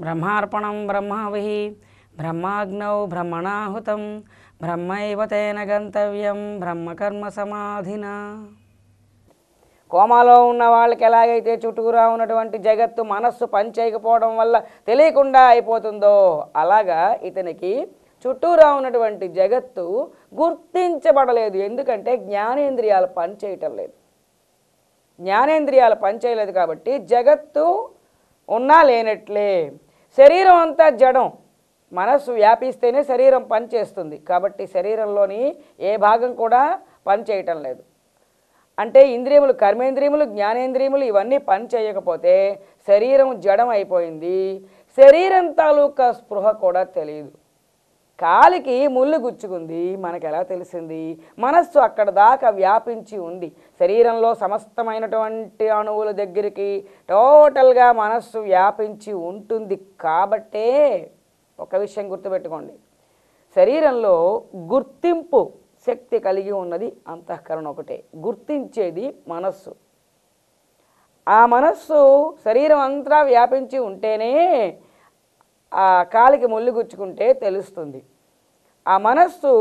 బ్రహ్మార్పణం బ్రహ్మవిః బ్రహ్మాగ్నౌ బ్రహ్మణాహుతం బ్రహ్మైవ తేన గంతవ్యం బ్రహ్మకర్మ సమాధినా. కోమాలో ఉన్న వాళ్ళకి ఎలాగైతే చుట్టూరా ఉన్నటువంటి జగత్తు మనస్సు పనిచేయకపోవడం వల్ల తెలియకుండా అయిపోతుందో అలాగా ఇతనికి చుట్టూరా ఉన్నటువంటి జగత్తు గుర్తించబడలేదు. ఎందుకంటే జ్ఞానేంద్రియాలు పనిచేయటం లేదు. జ్ఞానేంద్రియాలు పనిచేయలేదు కాబట్టి జగత్తు ఉన్నా లేనట్లే. శరీరం అంతా జడం, మనస్సు వ్యాపిస్తేనే శరీరం పనిచేస్తుంది. కాబట్టి శరీరంలోని ఏ భాగం కూడా పనిచేయటం లేదు. అంటే ఇంద్రియములు, కర్మేంద్రియములు, జ్ఞానేంద్రియములు ఇవన్నీ పని చేయకపోతే శరీరం జడం అయిపోయింది. శరీరం తాలూకా స్పృహ కూడా తెలియదు. కాలికి ముళ్ళు గుచ్చుకుంది, మనకు ఎలా తెలిసింది? మనస్సు అక్కడ దాకా వ్యాపించి ఉంది. శరీరంలో సమస్తమైనటువంటి అణువుల దగ్గరికి టోటల్గా మనస్సు వ్యాపించి ఉంటుంది. కాబట్టే ఒక విషయం గుర్తుపెట్టుకోండి, శరీరంలో గుర్తింపు శక్తి కలిగి ఉన్నది అంతఃకరణ ఒకటే. గుర్తించేది మనస్సు. ఆ మనస్సు శరీరం అంతా వ్యాపించి ఉంటేనే ఆ కాలికి ముళ్ళు గుచ్చుకుంటే తెలుస్తుంది. ఆ మనస్సు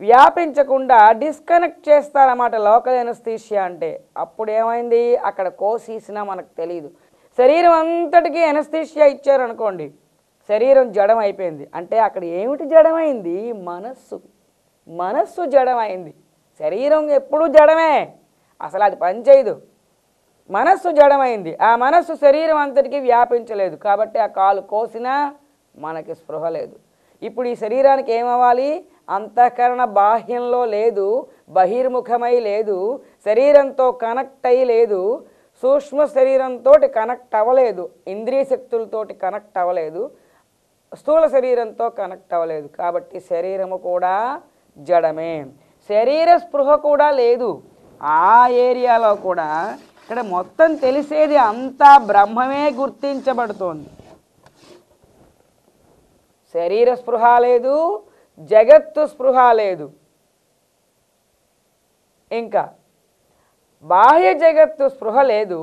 వ్యాపించకుండా డిస్కనెక్ట్ చేస్తారన్నమాట లోకల్ ఎనస్థీషియా అంటే. అప్పుడు ఏమైంది? అక్కడ కోసీసినా మనకు తెలియదు. శరీరం అంతటికీ ఎనస్థీషియా ఇచ్చారనుకోండి, శరీరం జడం అయిపోయింది. అంటే అక్కడ ఏమిటి జడమైంది? మనస్సు. మనస్సు జడమైంది. శరీరం ఎప్పుడూ జడమే, అసలు అది పనిచేయదు. మనస్సు జడమైంది. ఆ మనస్సు శరీరం అంతటికీ వ్యాపించలేదు. కాబట్టి ఆ కాలు కోసినా మనకి స్పృహ లేదు. ఇప్పుడు ఈ శరీరానికి ఏమవ్వాలి? అంతఃకరణ బాహ్యంలో లేదు, బహిర్ముఖమై లేదు, శరీరంతో కనెక్ట్ అయ్యి లేదు, సూక్ష్మ శరీరంతో కనెక్ట్ అవ్వలేదు, ఇంద్రియ శక్తులతోటి కనెక్ట్ అవ్వలేదు, స్థూల శరీరంతో కనెక్ట్ అవ్వలేదు. కాబట్టి శరీరము కూడా జడమే. శరీర స్పృహ కూడా లేదు. ఆ ఏరియాలో కూడా ఇక్కడ మొత్తం తెలిసేది అంతా బ్రహ్మమే గుర్తించబడుతోంది. శరీర స్పృహ లేదు, జగత్తు స్పృహ లేదు. ఇంకా బాహ్య జగత్తు స్పృహ లేదు,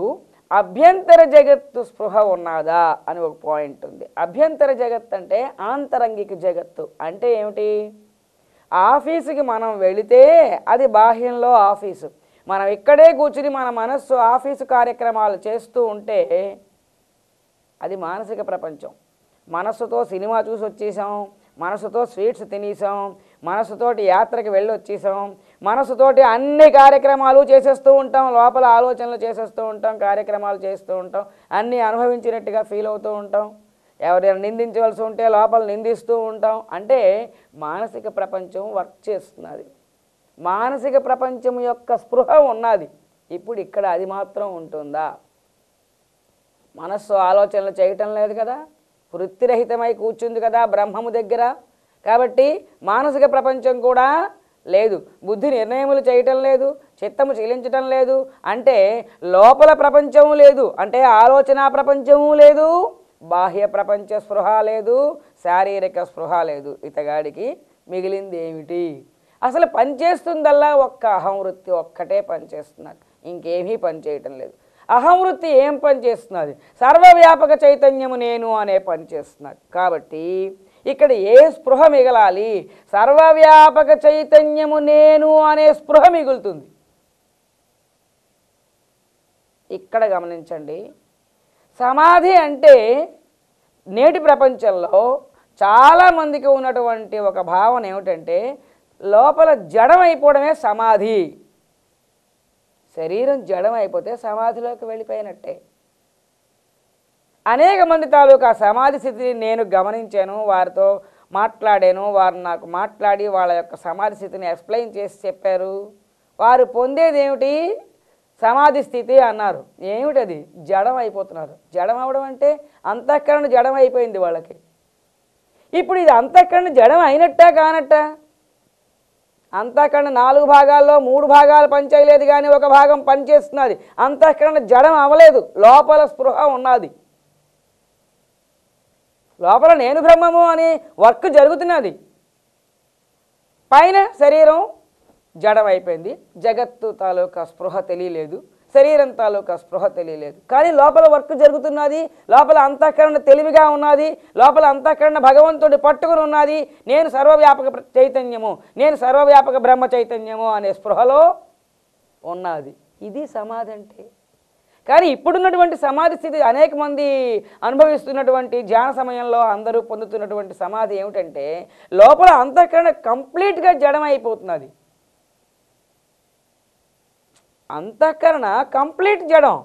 అభ్యంతర జగత్తు స్పృహ ఉన్నదా అని ఒక పాయింట్ ఉంది. అభ్యంతర జగత్తు అంటే ఆంతరంగిక జగత్తు. అంటే ఏమిటి? ఆఫీసుకి మనం వెళితే అది బాహ్యంలో ఆఫీసు. మనం ఇక్కడే కూర్చుని మన మనస్సు ఆఫీసు కార్యక్రమాలు చేస్తూ ఉంటే అది మానసిక ప్రపంచం. మనస్సుతో సినిమా చూసి వచ్చేసాం, మనసుతో స్వీట్స్ తినేసాం, మనసుతోటి యాత్రకి వెళ్ళి వచ్చేసాం, మనసుతోటి అన్ని కార్యక్రమాలు చేసేస్తూ ఉంటాం, లోపల ఆలోచనలు చేసేస్తూ ఉంటాం, కార్యక్రమాలు చేస్తూ ఉంటాం, అన్నీ అనుభవించినట్టుగా ఫీల్ అవుతూ ఉంటాం, ఎవరైనా నిందించవలసి ఉంటే లోపల నిందిస్తూ ఉంటాం. అంటే మానసిక ప్రపంచం వర్క్ చేస్తున్నది. మానసిక ప్రపంచం యొక్క స్పృహ ఉన్నది. ఇప్పుడు ఇక్కడ అది మాత్రం ఉంటుందా? మనస్సు ఆలోచనలు చేయటం లేదు కదా, వృత్తిరహితమై కూర్చుంది కదా బ్రహ్మము దగ్గర. కాబట్టి మానసిక ప్రపంచం కూడా లేదు, బుద్ధి నిర్ణయములు చేయటం లేదు, చిత్తము చెలించటం లేదు. అంటే లోపల ప్రపంచము లేదు, అంటే ఆలోచన ప్రపంచము లేదు, బాహ్య ప్రపంచ స్పృహ లేదు, శారీరక స్పృహ లేదు. ఇతగాడికి మిగిలింది ఏమిటి? అసలు పనిచేస్తుందల్లా ఒక్క అహంవృత్తి ఒక్కటే పనిచేస్తున్నది, ఇంకేమీ పనిచేయటం లేదు. అహంవృత్తి ఏం పనిచేస్తున్నది? సర్వవ్యాపక చైతన్యము నేను అనే పనిచేస్తున్నది. కాబట్టి ఇక్కడ ఏ స్పృహ మిగలాలి? సర్వవ్యాపక చైతన్యము నేను అనే స్పృహ మిగులుతుంది. ఇక్కడ గమనించండి, సమాధి అంటే నేటి ప్రపంచంలో చాలామందికి ఉన్నటువంటి ఒక భావన ఏమిటంటే లోపల జడం అయిపోవడమే సమాధి. శరీరం జడం అయిపోతే సమాధిలోకి వెళ్ళిపోయినట్టే. అనేక మంది తాలూకా సమాధి స్థితిని నేను గమనించాను, వారితో మాట్లాడాను, వారు నాకు మాట్లాడి వాళ్ళ యొక్క సమాధి స్థితిని ఎక్స్ప్లెయిన్ చేసి చెప్పారు. వారు పొందేది ఏమిటి? సమాధి స్థితి అన్నారు. ఏమిటది? జడం అయిపోతున్నారు. జడం అవడం అంటే అంతఃకరణ జడం అయిపోయింది వాళ్ళకి. ఇప్పుడు ఇది అంతఃకరణ జడం అయినట్టా కానట్టా? అంతఃకరణ 4 భాగాల్లో 3 భాగాలు పనిచేయలేదు, కానీ ఒక భాగం పనిచేస్తున్నది. అంతఃకరణ జడం అవ్వలేదు, లోపల స్పృహ ఉన్నది. లోపల నేను బ్రహ్మము అని వర్క్ జరుగుతున్నది. పైన శరీరం జడం అయిపోయింది, జగత్తు తాలూకా స్పృహ తెలియలేదు, శరీరం తాలూకా స్పృహ తెలియలేదు. కానీ లోపల వర్క్ జరుగుతున్నది, లోపల అంతఃకరణ తెలివిగా ఉన్నది, లోపల అంతఃకరణ భగవంతుడి పట్టుకుని ఉన్నది. నేను సర్వవ్యాపక చైతన్యము, నేను సర్వవ్యాపక బ్రహ్మ చైతన్యము అనే స్పృహలో ఉన్నది. ఇది సమాధి అంటే. కానీ ఇప్పుడున్నటువంటి సమాధి స్థితి అనేక మంది అనుభవిస్తున్నటువంటి ధ్యాన సమయంలో అందరూ పొందుతున్నటువంటి సమాధి ఏమిటంటే లోపల అంతఃకరణ కంప్లీట్గా జడమైపోతున్నది. అంతఃకరణ కంప్లీట్ జడం,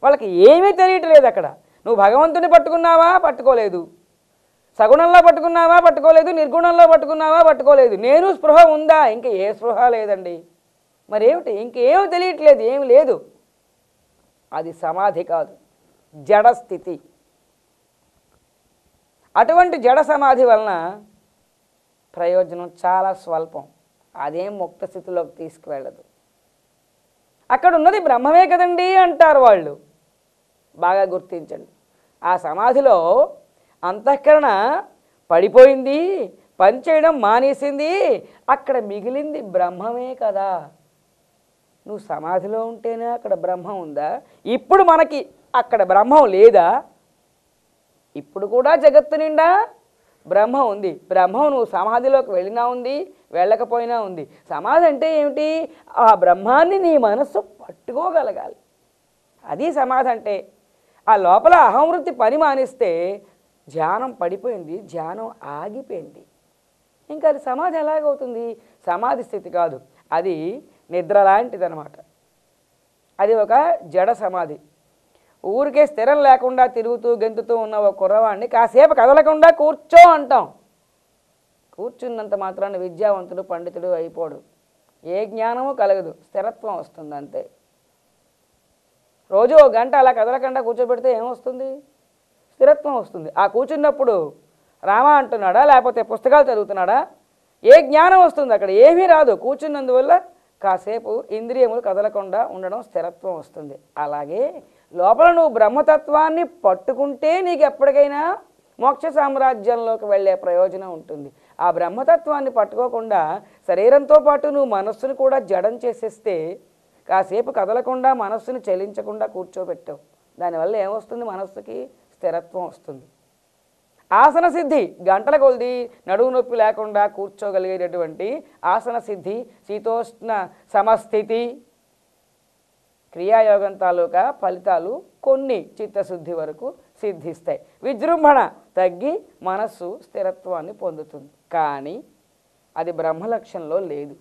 వాళ్ళకి ఏమీ తెలియట్లేదు. అక్కడ నువ్వు భగవంతుని పట్టుకున్నావా, పట్టుకోలేదు. సగుణంలో పట్టుకున్నావా, పట్టుకోలేదు. నిర్గుణంలో పట్టుకున్నావా, పట్టుకోలేదు. నేను స్పృహ ఉందా, ఇంకా ఏ స్పృహ లేదండి. మరేమిటి, ఇంకేమీ తెలియట్లేదు, ఏమి లేదు. అది సమాధి కాదు, జడస్థితి. అటువంటి జడ సమాధి వలన ప్రయోజనం చాలా స్వల్పం, అదేం ముక్త స్థితిలోకి తీసుకువెళ్ళదు. అక్కడ ఉన్నది బ్రహ్మమే కదండి అంటారు వాళ్ళు. బాగా గుర్తించండి, ఆ సమాధిలో అంతఃకరణ పడిపోయింది, పనిచేయడం మానేసింది, అక్కడ మిగిలింది బ్రహ్మమే కదా. నువ్వు సమాధిలో ఉంటేనే అక్కడ బ్రహ్మం ఉందా? ఇప్పుడు మనకి అక్కడ బ్రహ్మం లేదా? ఇప్పుడు కూడా జగత్తు నిండా బ్రహ్మం ఉంది. బ్రహ్మం నువ్వు సమాధిలోకి వెళ్ళినా ఉంది, వెళ్ళకపోయినా ఉంది. సమాధి అంటే ఏమిటి? ఆ బ్రహ్మాన్ని నీ మనస్సు పట్టుకోగలగాలి, అది సమాధి అంటే. ఆ లోపల అహంవృత్తి పని మానేస్తే ధ్యానం పడిపోయింది, ధ్యానం ఆగిపోయింది. ఇంకా అది సమాధి ఎలాగవుతుంది? సమాధి స్థితి కాదు, అది నిద్ర లాంటిదనమాట. అది ఒక జడ సమాధి. ఊరికే స్థిరం లేకుండా తిరుగుతూ గెంతుతూ ఉన్న ఒక కుర్రవాడిని కాసేపు కదలకుండా కూర్చో అంటాం. కూర్చున్నంత మాత్రాన్ని విద్యావంతుడు పండితుడు అయిపోడు, ఏ జ్ఞానము కలగదు, స్థిరత్వం వస్తుంది అంతే. రోజు 1 గంట అలా కదలకుండా కూర్చోబెడితే ఏమొస్తుంది? స్థిరత్వం వస్తుంది. ఆ కూర్చున్నప్పుడు రామా అంటున్నాడా, లేకపోతే పుస్తకాలు చదువుతున్నాడా? ఏ జ్ఞానం వస్తుంది? అక్కడ ఏమీ రాదు. కూర్చున్నందువల్ల కాసేపు ఇంద్రియములు కదలకుండా ఉండడం, స్థిరత్వం వస్తుంది. అలాగే లోపల నువ్వు బ్రహ్మతత్వాన్ని పట్టుకుంటే నీకు ఎప్పటికైనా మోక్ష సామ్రాజ్యంలోకి వెళ్ళే ప్రయోజనం ఉంటుంది. ఆ బ్రహ్మతత్వాన్ని పట్టుకోకుండా శరీరంతో పాటు నువ్వు మనస్సును కూడా జడం చేసేస్తే, కాసేపు కదలకుండా మనస్సును చలించకుండా కూర్చోబెట్టావు, దానివల్ల ఏమొస్తుంది? మనస్సుకి స్థిరత్వం వస్తుంది. ఆసన సిద్ధి, గంటల కొలది నడువు నొప్పి లేకుండా కూర్చోగలిగేటటువంటి ఆసన సిద్ధి, శీతోష్ణ సమస్థితి, క్రియాయోగం తాలూకా ఫలితాలు కొన్ని చిత్తశుద్ధి వరకు సిద్ధిస్తాయి. విజృంభణ తగ్గి మనస్సు స్థిరత్వాన్ని పొందుతుంది. కానీ అది బ్రహ్మలక్ష్యంలో లేదు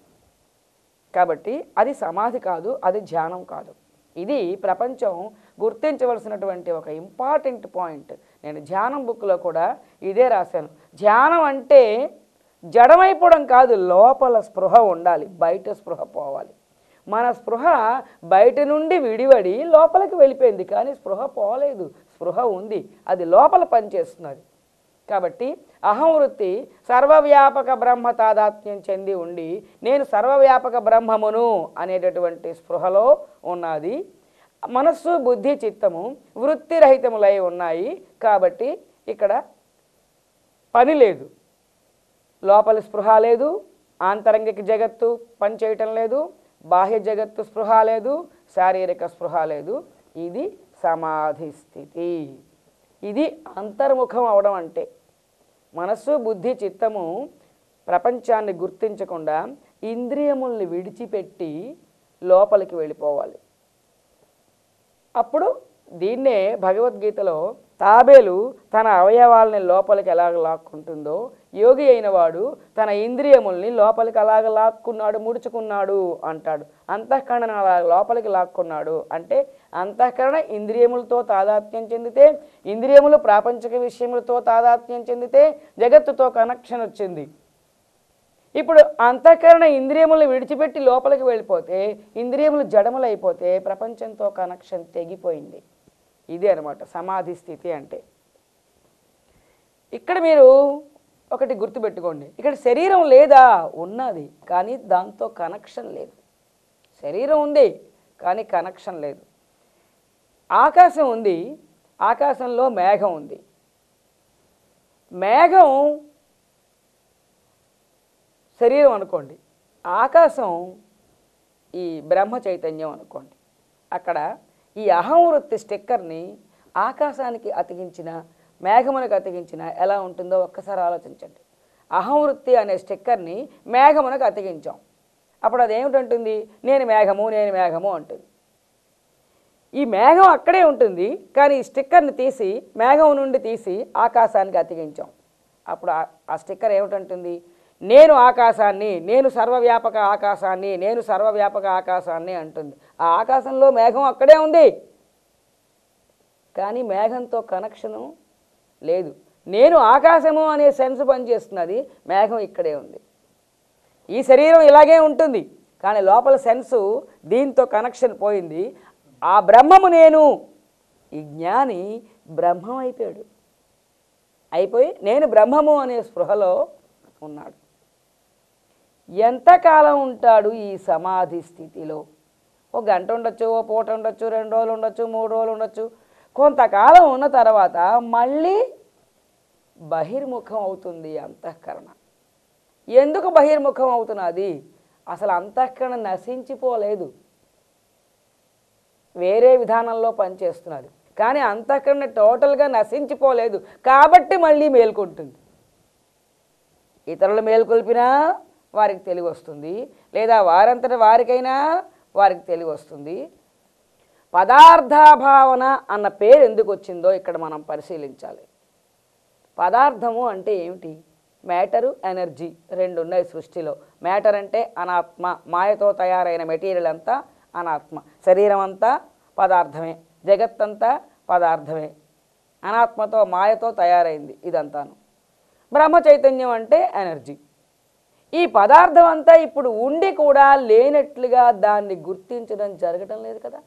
కాబట్టి అది సమాధి కాదు, అది ధ్యానం కాదు. ఇది ప్రపంచం గుర్తించవలసినటువంటి ఒక ఇంపార్టెంట్ పాయింట్. నేను ధ్యానం బుక్లో కూడా ఇదే రాశాను. ధ్యానం అంటే జడమైపోవడం కాదు, లోపల స్పృహ ఉండాలి, బయట స్పృహ పోవాలి. మన స్పృహ బయట నుండి విడివడి లోపలికి వెళ్ళిపోయింది, కానీ స్పృహ పోలేదు, స్పృహ ఉంది, అది లోపల పనిచేస్తున్నది. కాబట్టి అహంవృత్తి సర్వవ్యాపక బ్రహ్మ తాదాత్మ్యం చెంది ఉండి నేను సర్వవ్యాపక బ్రహ్మమును అనేటటువంటి స్పృహలో ఉన్నది. మనస్సు బుద్ధి చిత్తము వృత్తిరహితములై ఉన్నాయి కాబట్టి ఇక్కడ పని లేదు, లోపలి స్పృహ లేదు, ఆంతరంగిక జగత్తు పనిచేయటం లేదు, బాహ్య జగత్తు స్పృహ లేదు, శారీరక స్పృహ లేదు. ఇది సమాధి స్థితి. ఇది అంతర్ముఖం అవడం అంటే మనస్సు బుద్ధి చిత్తము ప్రపంచాన్ని గుర్తించకుండా ఇంద్రియముల్ని విడిచిపెట్టి లోపలికి వెళ్ళిపోవాలి. అప్పుడు దీన్నే భగవద్గీతలో తాబేలు తన అవయవాల్ని లోపలికి ఎలాగ లాక్కుంటుందో యోగి అయిన వాడు తన ఇంద్రియముల్ని లోపలికి అలాగ లాక్కున్నాడు, ముడుచుకున్నాడు అంటాడు. అంతఃకరణ అలా లోపలికి లాక్కున్నాడు అంటే అంతఃకరణ ఇంద్రియములతో తాదాత్మ్యం చెందితే, ఇంద్రియములు ప్రాపంచిక విషయములతో తాదాత్మ్యం చెందితే జగత్తుతో కనెక్షన్ వచ్చింది. ఇప్పుడు అంతఃకరణ ఇంద్రియములు విడిచిపెట్టి లోపలికి వెళ్ళిపోతే, ఇంద్రియములు జడములైపోతే ప్రపంచంతో కనెక్షన్ తెగిపోయింది. ఇదే అనమాట సమాధి స్థితి అంటే. ఇక్కడ మీరు ఒకటి గుర్తుపెట్టుకోండి, ఇక్కడ శరీరం లేదా? ఉన్నది, కానీ దాంతో కనెక్షన్ లేదు. శరీరం ఉంది కానీ కనెక్షన్ లేదు. ఆకాశం ఉంది, ఆకాశంలో మేఘం ఉంది. మేఘం శరీరం అనుకోండి, ఆకాశం ఈ బ్రహ్మ చైతన్యం అనుకోండి. అక్కడ ఈ అహం వృత్తి స్టిక్కర్ని ఆకాశానికి అతికించిన, మేఘమునకు అతికించిన ఎలా ఉంటుందో ఒక్కసారి ఆలోచించండి. అహం వృత్తి అనే స్టిక్కర్ని మేఘమునకు అతికించాం. అప్పుడు అదేమిటంటుంది? నేను మేఘము, నేను మేఘము అంటుంది. ఈ మేఘం అక్కడే ఉంటుంది, కానీ ఈ స్టిక్కర్ని తీసి మేఘం నుండి తీసి ఆకాశానికి అతికించాం. అప్పుడు ఆ స్టిక్కర్ ఏమిటంటుంది? నేను ఆకాశాన్ని, నేను సర్వవ్యాపక ఆకాశాన్ని, నేను సర్వవ్యాపక ఆకాశాన్ని అంటుంది. ఆ ఆకాశంలో మేఘం అక్కడే ఉంది, కానీ మేఘంతో కనెక్షను లేదు. నేను ఆకాశము అనే సెన్స్ పనిచేస్తున్నది, మేఘం ఇక్కడే ఉంది. ఈ శరీరం ఇలాగే ఉంటుంది, కానీ లోపల సెన్సు దీంతో కనెక్షన్ పోయింది. ఆ బ్రహ్మము నేను. ఈ జ్ఞాని బ్రహ్మం అయిపోయాడు. అయిపోయి నేను బ్రహ్మము అనే స్పృహలో ఉన్నాడు. ఎంతకాలం ఉంటాడు ఈ సమాధి స్థితిలో? ఒక గంట ఉండొచ్చు, ఓ పూట ఉండొచ్చు, 2 రోజులు ఉండొచ్చు, 3 రోజులు ఉండొచ్చు. కొంతకాలం ఉన్న తర్వాత మళ్ళీ బహిర్ముఖం అవుతుంది అంతఃకరణ. ఎందుకు బహిర్ముఖం అవుతున్నది? అసలు అంతఃకరణ నశించిపోలేదు, వేరే విధానంలో పనిచేస్తున్నది. కానీ అంతఃకరణ టోటల్గా నశించిపోలేదు, కాబట్టి మళ్ళీ మేల్కొంటుంది. ఇతరులు మేల్కొల్పినా వారికి తెలివి వస్తుంది, లేదా వారంతట వారికైనా వారికి తెలివి వస్తుంది. పదార్థాభావన అన్న పేరు ఎందుకు వచ్చిందో ఇక్కడ మనం పరిశీలించాలి. పదార్థము అంటే ఏమిటి? మ్యాటరు, ఎనర్జీ రెండు ఉన్నాయి సృష్టిలో. మ్యాటర్ అంటే అనాత్మ, మాయతో తయారైన మెటీరియల్ అంతా అనాత్మ. శరీరం అంతా పదార్థమే, జగత్తంతా పదార్థమే, అనాత్మతో మాయతో తయారైంది ఇదంతాను. బ్రహ్మ చైతన్యం అంటే ఎనర్జీ. ఈ పదార్థం అంతా ఇప్పుడు ఉండి కూడా లేనట్లుగా దాన్ని గుర్తించడం జరగటం లేదు కదా.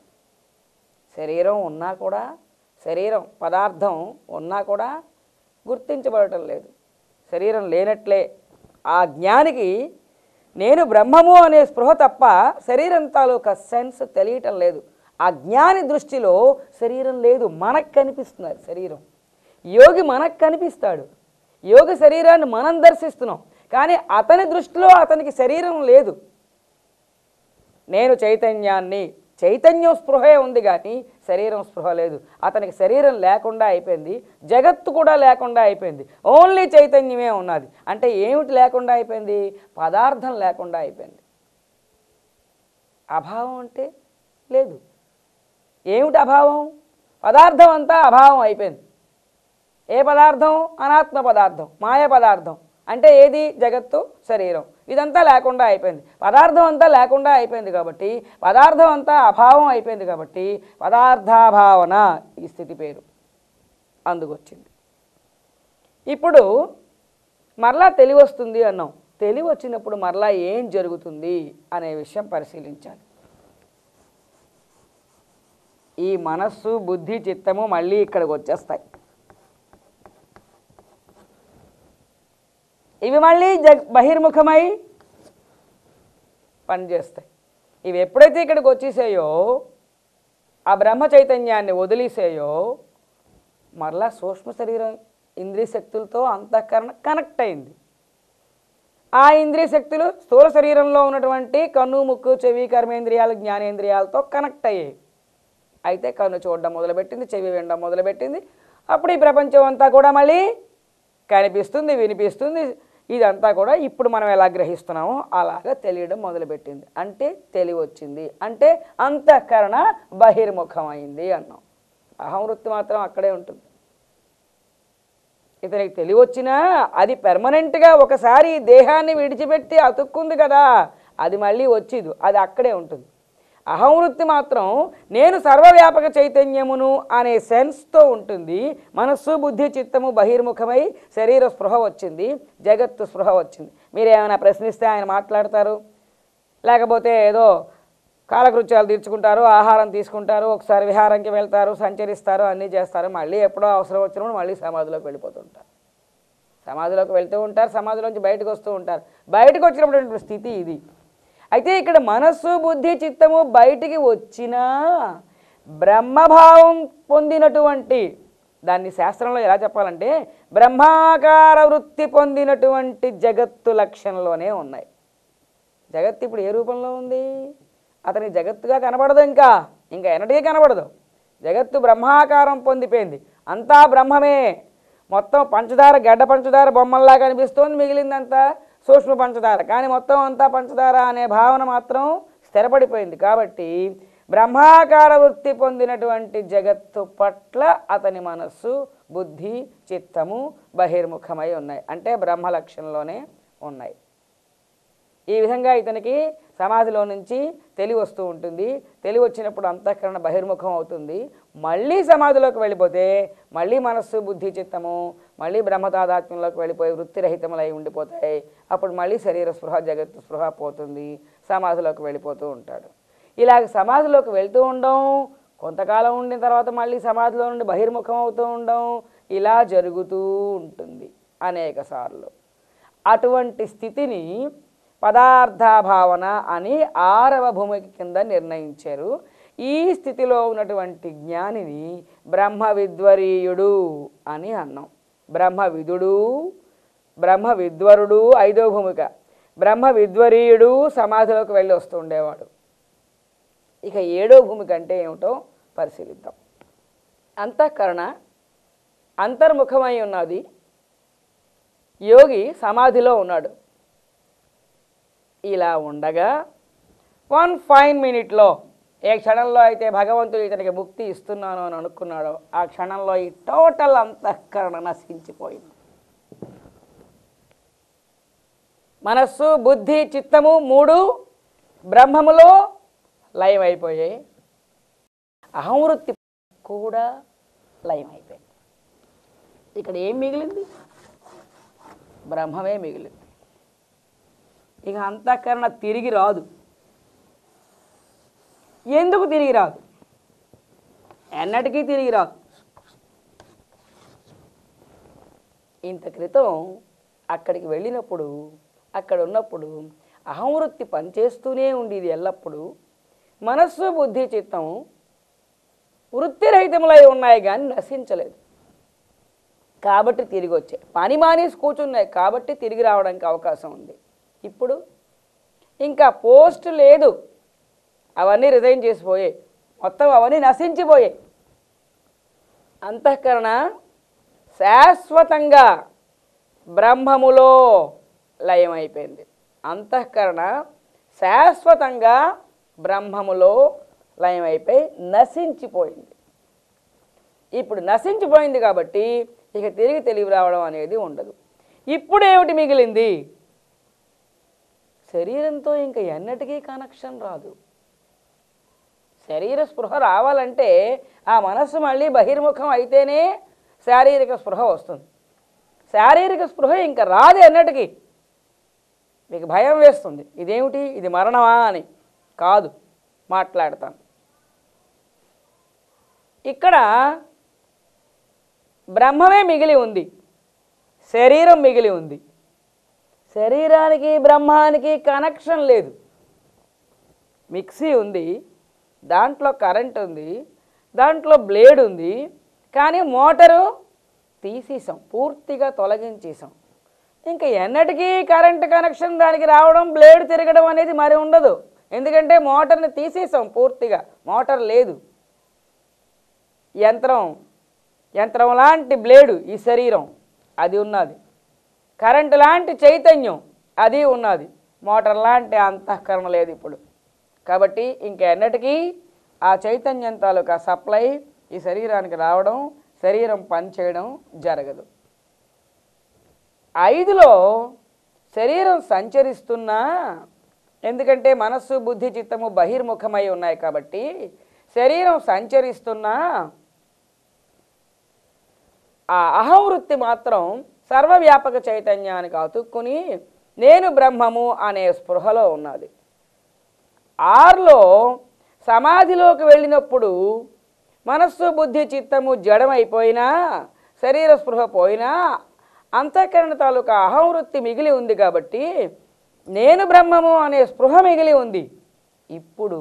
శరీరం ఉన్నా కూడా, శరీరం పదార్థం ఉన్నా కూడా గుర్తించబడటం లేదు. శరీరం లేనట్లే. ఆ జ్ఞానికి నేను బ్రహ్మము అనే స్పృహ తప్ప శరీరం తాలూకా సెన్స్ తెలియటం లేదు. ఆ జ్ఞాని దృష్టిలో శరీరం లేదు, మనకు కనిపిస్తున్నది శరీరం. యోగి మనకు కనిపిస్తాడు, యోగి శరీరాన్ని మనం దర్శిస్తున్నాం, కానీ అతని దృష్టిలో అతనికి శరీరం లేదు. నేను చైతన్యాన్ని, చైతన్యం స్పృహే ఉంది కానీ శరీరం స్పృహ లేదు. అతనికి శరీరం లేకుండా అయిపోయింది, జగత్తు కూడా లేకుండా అయిపోయింది, ఓన్లీ చైతన్యమే ఉన్నది. అంటే ఏమిటి లేకుండా అయిపోయింది? పదార్థం లేకుండా అయిపోయింది. అభావం అంటే లేదు. ఏమిటి అభావం? పదార్థం అంతా అభావం అయిపోయింది. ఏ పదార్థం? అనాత్మ పదార్థం, మాయ పదార్థం. అంటే ఏది? జగత్తు, శరీరం, ఇదంతా లేకుండా అయిపోయింది. పదార్థం అంతా లేకుండా అయిపోయింది కాబట్టి, పదార్థం అంతా అభావం అయిపోయింది కాబట్టి పదార్థాభావన ఈ స్థితి పేరు అందుకొచ్చింది. ఇప్పుడు మరలా తెలివి వస్తుంది అన్నాం. తెలివి వచ్చినప్పుడు మరలా ఏం జరుగుతుంది అనే విషయం పరిశీలించాలి. ఈ మనస్సు, బుద్ధి, చిత్తము మళ్ళీ ఇక్కడికి వచ్చేస్తాయి. ఇవి మళ్ళీ బహిర్ముఖమై పనిచేస్తాయి. ఇవి ఎప్పుడైతే ఇక్కడికి వచ్చేసాయో, ఆ బ్రహ్మ చైతన్యాన్ని వదిలేసాయో, మరలా సూక్ష్మ శరీరం ఇంద్రియ శక్తులతో అంతఃకరణ కనెక్ట్ అయింది. ఆ ఇంద్రియ శక్తులు స్థూల శరీరంలో ఉన్నటువంటి కన్ను, ముక్కు, చెవి, కర్మేంద్రియాలు, జ్ఞానేంద్రియాలతో కనెక్ట్ అయ్యాయి. అయితే కన్ను చూడడం మొదలుపెట్టింది, చెవి వినడం మొదలుపెట్టింది. అప్పుడు ఈ ప్రపంచం అంతా కూడా మళ్ళీ కనిపిస్తుంది, వినిపిస్తుంది. ఇదంతా కూడా ఇప్పుడు మనం ఎలా గ్రహిస్తున్నామో అలాగా తెలియడం మొదలుపెట్టింది. అంటే తెలివి వచ్చింది, అంటే అంతఃకరణ బహిర్ముఖమైంది అన్నాం. అహంవృత్తి మాత్రం అక్కడే ఉంటుంది. ఇతనికి తెలివి వచ్చినా అది పెర్మనెంట్గా ఒకసారి దేహాన్ని విడిచిపెట్టి అతుక్కుంది కదా, అది మళ్ళీ వచ్చిదు, అది అక్కడే ఉంటుంది. అహంవృత్తి మాత్రం నేను సర్వవ్యాపక చైతన్యమును అనే సెన్స్తో ఉంటుంది. మనస్సు, బుద్ధి, చిత్తము బహిర్ముఖమై శరీర స్పృహ వచ్చింది, జగత్తు స్పృహ వచ్చింది. మీరు ఏమైనా ప్రశ్నిస్తే ఆయన మాట్లాడతారు, లేకపోతే ఏదో కాలకృత్యాలు తీర్చుకుంటారు, ఆహారం తీసుకుంటారు, ఒకసారి విహారంకి వెళ్తారు, సంచరిస్తారు, అన్నీ చేస్తారు. మళ్ళీ ఎప్పుడో అవసరం వచ్చినప్పుడు మళ్ళీ సమాధిలోకి వెళ్ళిపోతుంటారు. సమాధిలోకి వెళ్తూ ఉంటారు, సమాధిలోంచి బయటకు వస్తూ ఉంటారు. బయటకు వచ్చినప్పుడు స్థితి ఇది. అయితే ఇక్కడ మనస్సు, బుద్ధి, చిత్తము బయటికి వచ్చినా బ్రహ్మభావం పొందినటువంటి, దాన్ని శాస్త్రంలో ఎలా చెప్పాలంటే బ్రహ్మాకార వృత్తి పొందినటువంటి జగత్తు లక్షణంలోనే ఉన్నాయి. జగత్తు ఇప్పుడు ఏ రూపంలో ఉంది? అతనికి జగత్తుగా కనబడదు. ఇంకా ఇంకా ఎన్నటికీ కనబడదు. జగత్తు బ్రహ్మాకారం పొందిపోయింది, అంతా బ్రహ్మమే. మొత్తం పంచదార, గడ్డ పంచదార బొమ్మల్లా కనిపిస్తోంది, మిగిలిందంతా సూక్ష్మ పంచదార, కానీ మొత్తం అంతా పంచదార అనే భావన మాత్రం స్థిరపడిపోయింది. కాబట్టి బ్రహ్మాకార వృత్తి పొందినటువంటి జగత్తు పట్ల అతని మనస్సు, బుద్ధి, చిత్తము బహిర్ముఖమై ఉన్నాయి, అంటే బ్రహ్మ లక్షణంలోనే ఉన్నాయి. ఈ విధంగా ఇతనికి సమాధిలో నుంచి తెలివి వస్తూ ఉంటుంది. తెలివి వచ్చినప్పుడు అంతఃకరణ బహిర్ముఖం అవుతుంది. మళ్ళీ సమాధిలోకి వెళ్ళిపోతే మళ్ళీ మనస్సు, బుద్ధి, చిత్తము మళ్ళీ బ్రహ్మతాదాత్మ్యంలోకి వెళ్ళిపోయి వృత్తిరహితములై ఉండిపోతాయి. అప్పుడు మళ్ళీ శరీర స్పృహ, జగత్తు స్పృహ పోతుంది, సమాధిలోకి వెళ్ళిపోతూ ఉంటాడు. ఇలాగ సమాధిలోకి వెళ్తూ ఉండడం, కొంతకాలం ఉండిన తర్వాత మళ్ళీ సమాధిలో నుండి బహిర్ముఖం అవుతూ ఉండడం, ఇలా జరుగుతూ ఉంటుంది అనేక సార్లు. అటువంటి స్థితిని పదార్థాభావన అని 6వ భూమిక కింద నిర్ణయించారు. ఈ స్థితిలో ఉన్నటువంటి జ్ఞానిని బ్రహ్మ విద్వరీయుడు అని అన్నాం. బ్రహ్మవిదుడు, బ్రహ్మ విద్వరుడు 5వ భూమిక. బ్రహ్మ విద్వరీయుడు సమాధిలోకి వెళ్ళి వస్తూ ఉండేవాడు. ఇక 7వ భూమిక అంటే ఏమిటో పరిశీలిద్దాం. అంతఃకరణ అంతర్ముఖమై ఉన్నది. యోగి సమాధిలో ఉన్నాడు. ఇలా ఉండగా 1 ఫైన్ మినిట్లో, ఏ క్షణంలో అయితే భగవంతుడు ఇతనికి ముక్తి ఇస్తున్నాను అని అనుకున్నాడో ఆ క్షణంలో ఈ టోటల్ అంతఃకరణ నశించిపోయింది. మనస్సు, బుద్ధి, చిత్తము 3 బ్రహ్మములో లయమైపోయాయి. అహంవృత్తి కూడా లయమైపోయింది. ఇక్కడ ఏం మిగిలింది? బ్రహ్మమే మిగిలింది. ఇక అంతఃకరణ తిరిగి రాదు. ఎందుకు తిరిగి రాదు? ఎన్నటికీ తిరిగి రాదు. ఇంత క్రితం అక్కడికి వెళ్ళినప్పుడు, అక్కడ ఉన్నప్పుడు అహంవృత్తి పనిచేస్తూనే ఉండేది ఎల్లప్పుడూ. మనస్సు, బుద్ధి, చిత్తం వృత్తిరహితములై ఉన్నాయి కానీ నశించలేదు. కాబట్టి తిరిగి వచ్చాయి. పని మానేసి కూర్చున్నాయి కాబట్టి తిరిగి రావడానికి అవకాశం ఉంది. ఇప్పుడు ఇంకా పోస్ట్ లేదు, అవన్నీ రిజైన్ చేసిపోయాయి, మొత్తం అవన్నీ నశించిపోయాయి. అంతఃకరణ శాశ్వతంగా బ్రహ్మములో లయమైపోయింది. అంతఃకరణ శాశ్వతంగా బ్రహ్మములో లయమైపోయి నశించిపోయింది. ఇప్పుడు నశించిపోయింది కాబట్టి ఇక తిరిగి తెలివి రావడం అనేది ఉండదు. ఇప్పుడు ఏమిటి మిగిలింది? శరీరంతో ఇంకా ఎన్నటికీ కనెక్షన్ రాదు. శరీర స్పృహ రావాలంటే ఆ మనస్సు మళ్ళీ బహిర్ముఖం అయితేనే శారీరక స్పృహ వస్తుంది. శారీరక స్పృహ ఇంకా రాదు ఎన్నటికీ. మీకు భయం వేస్తుంది, ఇదేమిటి, ఇది మరణమా అని. కాదు, మాట్లాడతాను. ఇక్కడ బ్రహ్మమే మిగిలి ఉంది, శరీరం మిగిలి ఉంది. శరీరానికి బ్రహ్మానికి కనెక్షన్ లేదు. మిక్సీ ఉంది, దాంట్లో కరెంట్ ఉంది, దాంట్లో బ్లేడ్ ఉంది, కానీ మోటారు తీసేసాం, పూర్తిగా తొలగించేసాం. ఇంకా ఎన్నటికీ కరెంట్ కనెక్షన్ దానికి రావడం, బ్లేడ్ తిరగడం అనేది మరి ఉండదు. ఎందుకంటే మోటార్ని తీసేసాం పూర్తిగా, మోటార్ లేదు. యంత్రం లాంటి బ్లేడు ఈ శరీరం, అది ఉన్నది. కరెంటు లాంటి చైతన్యం అది ఉన్నది. మోటార్ లాంటి అంతఃకరణ లేదు ఇప్పుడు. కాబట్టి ఇంకెన్నటికీ ఆ చైతన్యం తాలూకా సప్లై ఈ శరీరానికి రావడం, శరీరం పనిచేయడం జరగదు. 5లో శరీరం సంచరిస్తున్నా, ఎందుకంటే మనస్సు, బుద్ధి, చిత్తము బహిర్ముఖమై ఉన్నాయి కాబట్టి శరీరం సంచరిస్తున్నా ఆ అహంవృత్తి మాత్రం సర్వవ్యాపక చైతన్యానికి అతుక్కుని నేను బ్రహ్మము అనే స్పృహలో ఉన్నది. 6లో సమాధిలోకి వెళ్ళినప్పుడు మనస్సు, బుద్ధి, చిత్తము జడమైపోయినా, శరీర స్పృహ పోయినా అంతఃకరణ తాలూకా అహంవృత్తి మిగిలి ఉంది కాబట్టి నేను బ్రహ్మము అనే స్పృహ మిగిలి ఉంది. ఇప్పుడు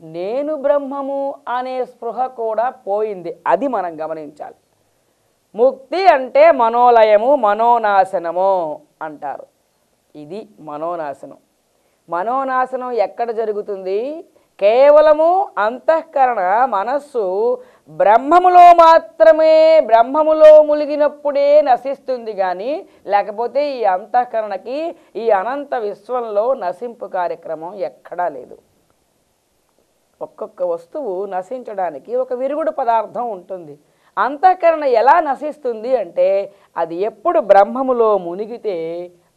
నేను బ్రహ్మము అనే స్పృహ కూడా పోయింది. అది మనం గమనించాలి. ముక్తి అంటే మనోలయము, మనోనాశనము అంటారు. ఇది మనోనాశనం. మనోనాశనం ఎక్కడ జరుగుతుంది? కేవలము అంతఃకరణ మనస్సు బ్రహ్మములో మాత్రమే, బ్రహ్మములో ములిగినప్పుడే నశిస్తుంది కానీ లేకపోతే ఈ అంతఃకరణకి ఈ అనంత విశ్వంలో నశింపు కార్యక్రమం ఎక్కడా లేదు. ఒక్కొక్క వస్తువు నశించడానికి ఒక విరుగుడు పదార్థం ఉంటుంది. అంతఃకరణ ఎలా నశిస్తుంది అంటే అది ఎప్పుడు బ్రహ్మములో మునిగితే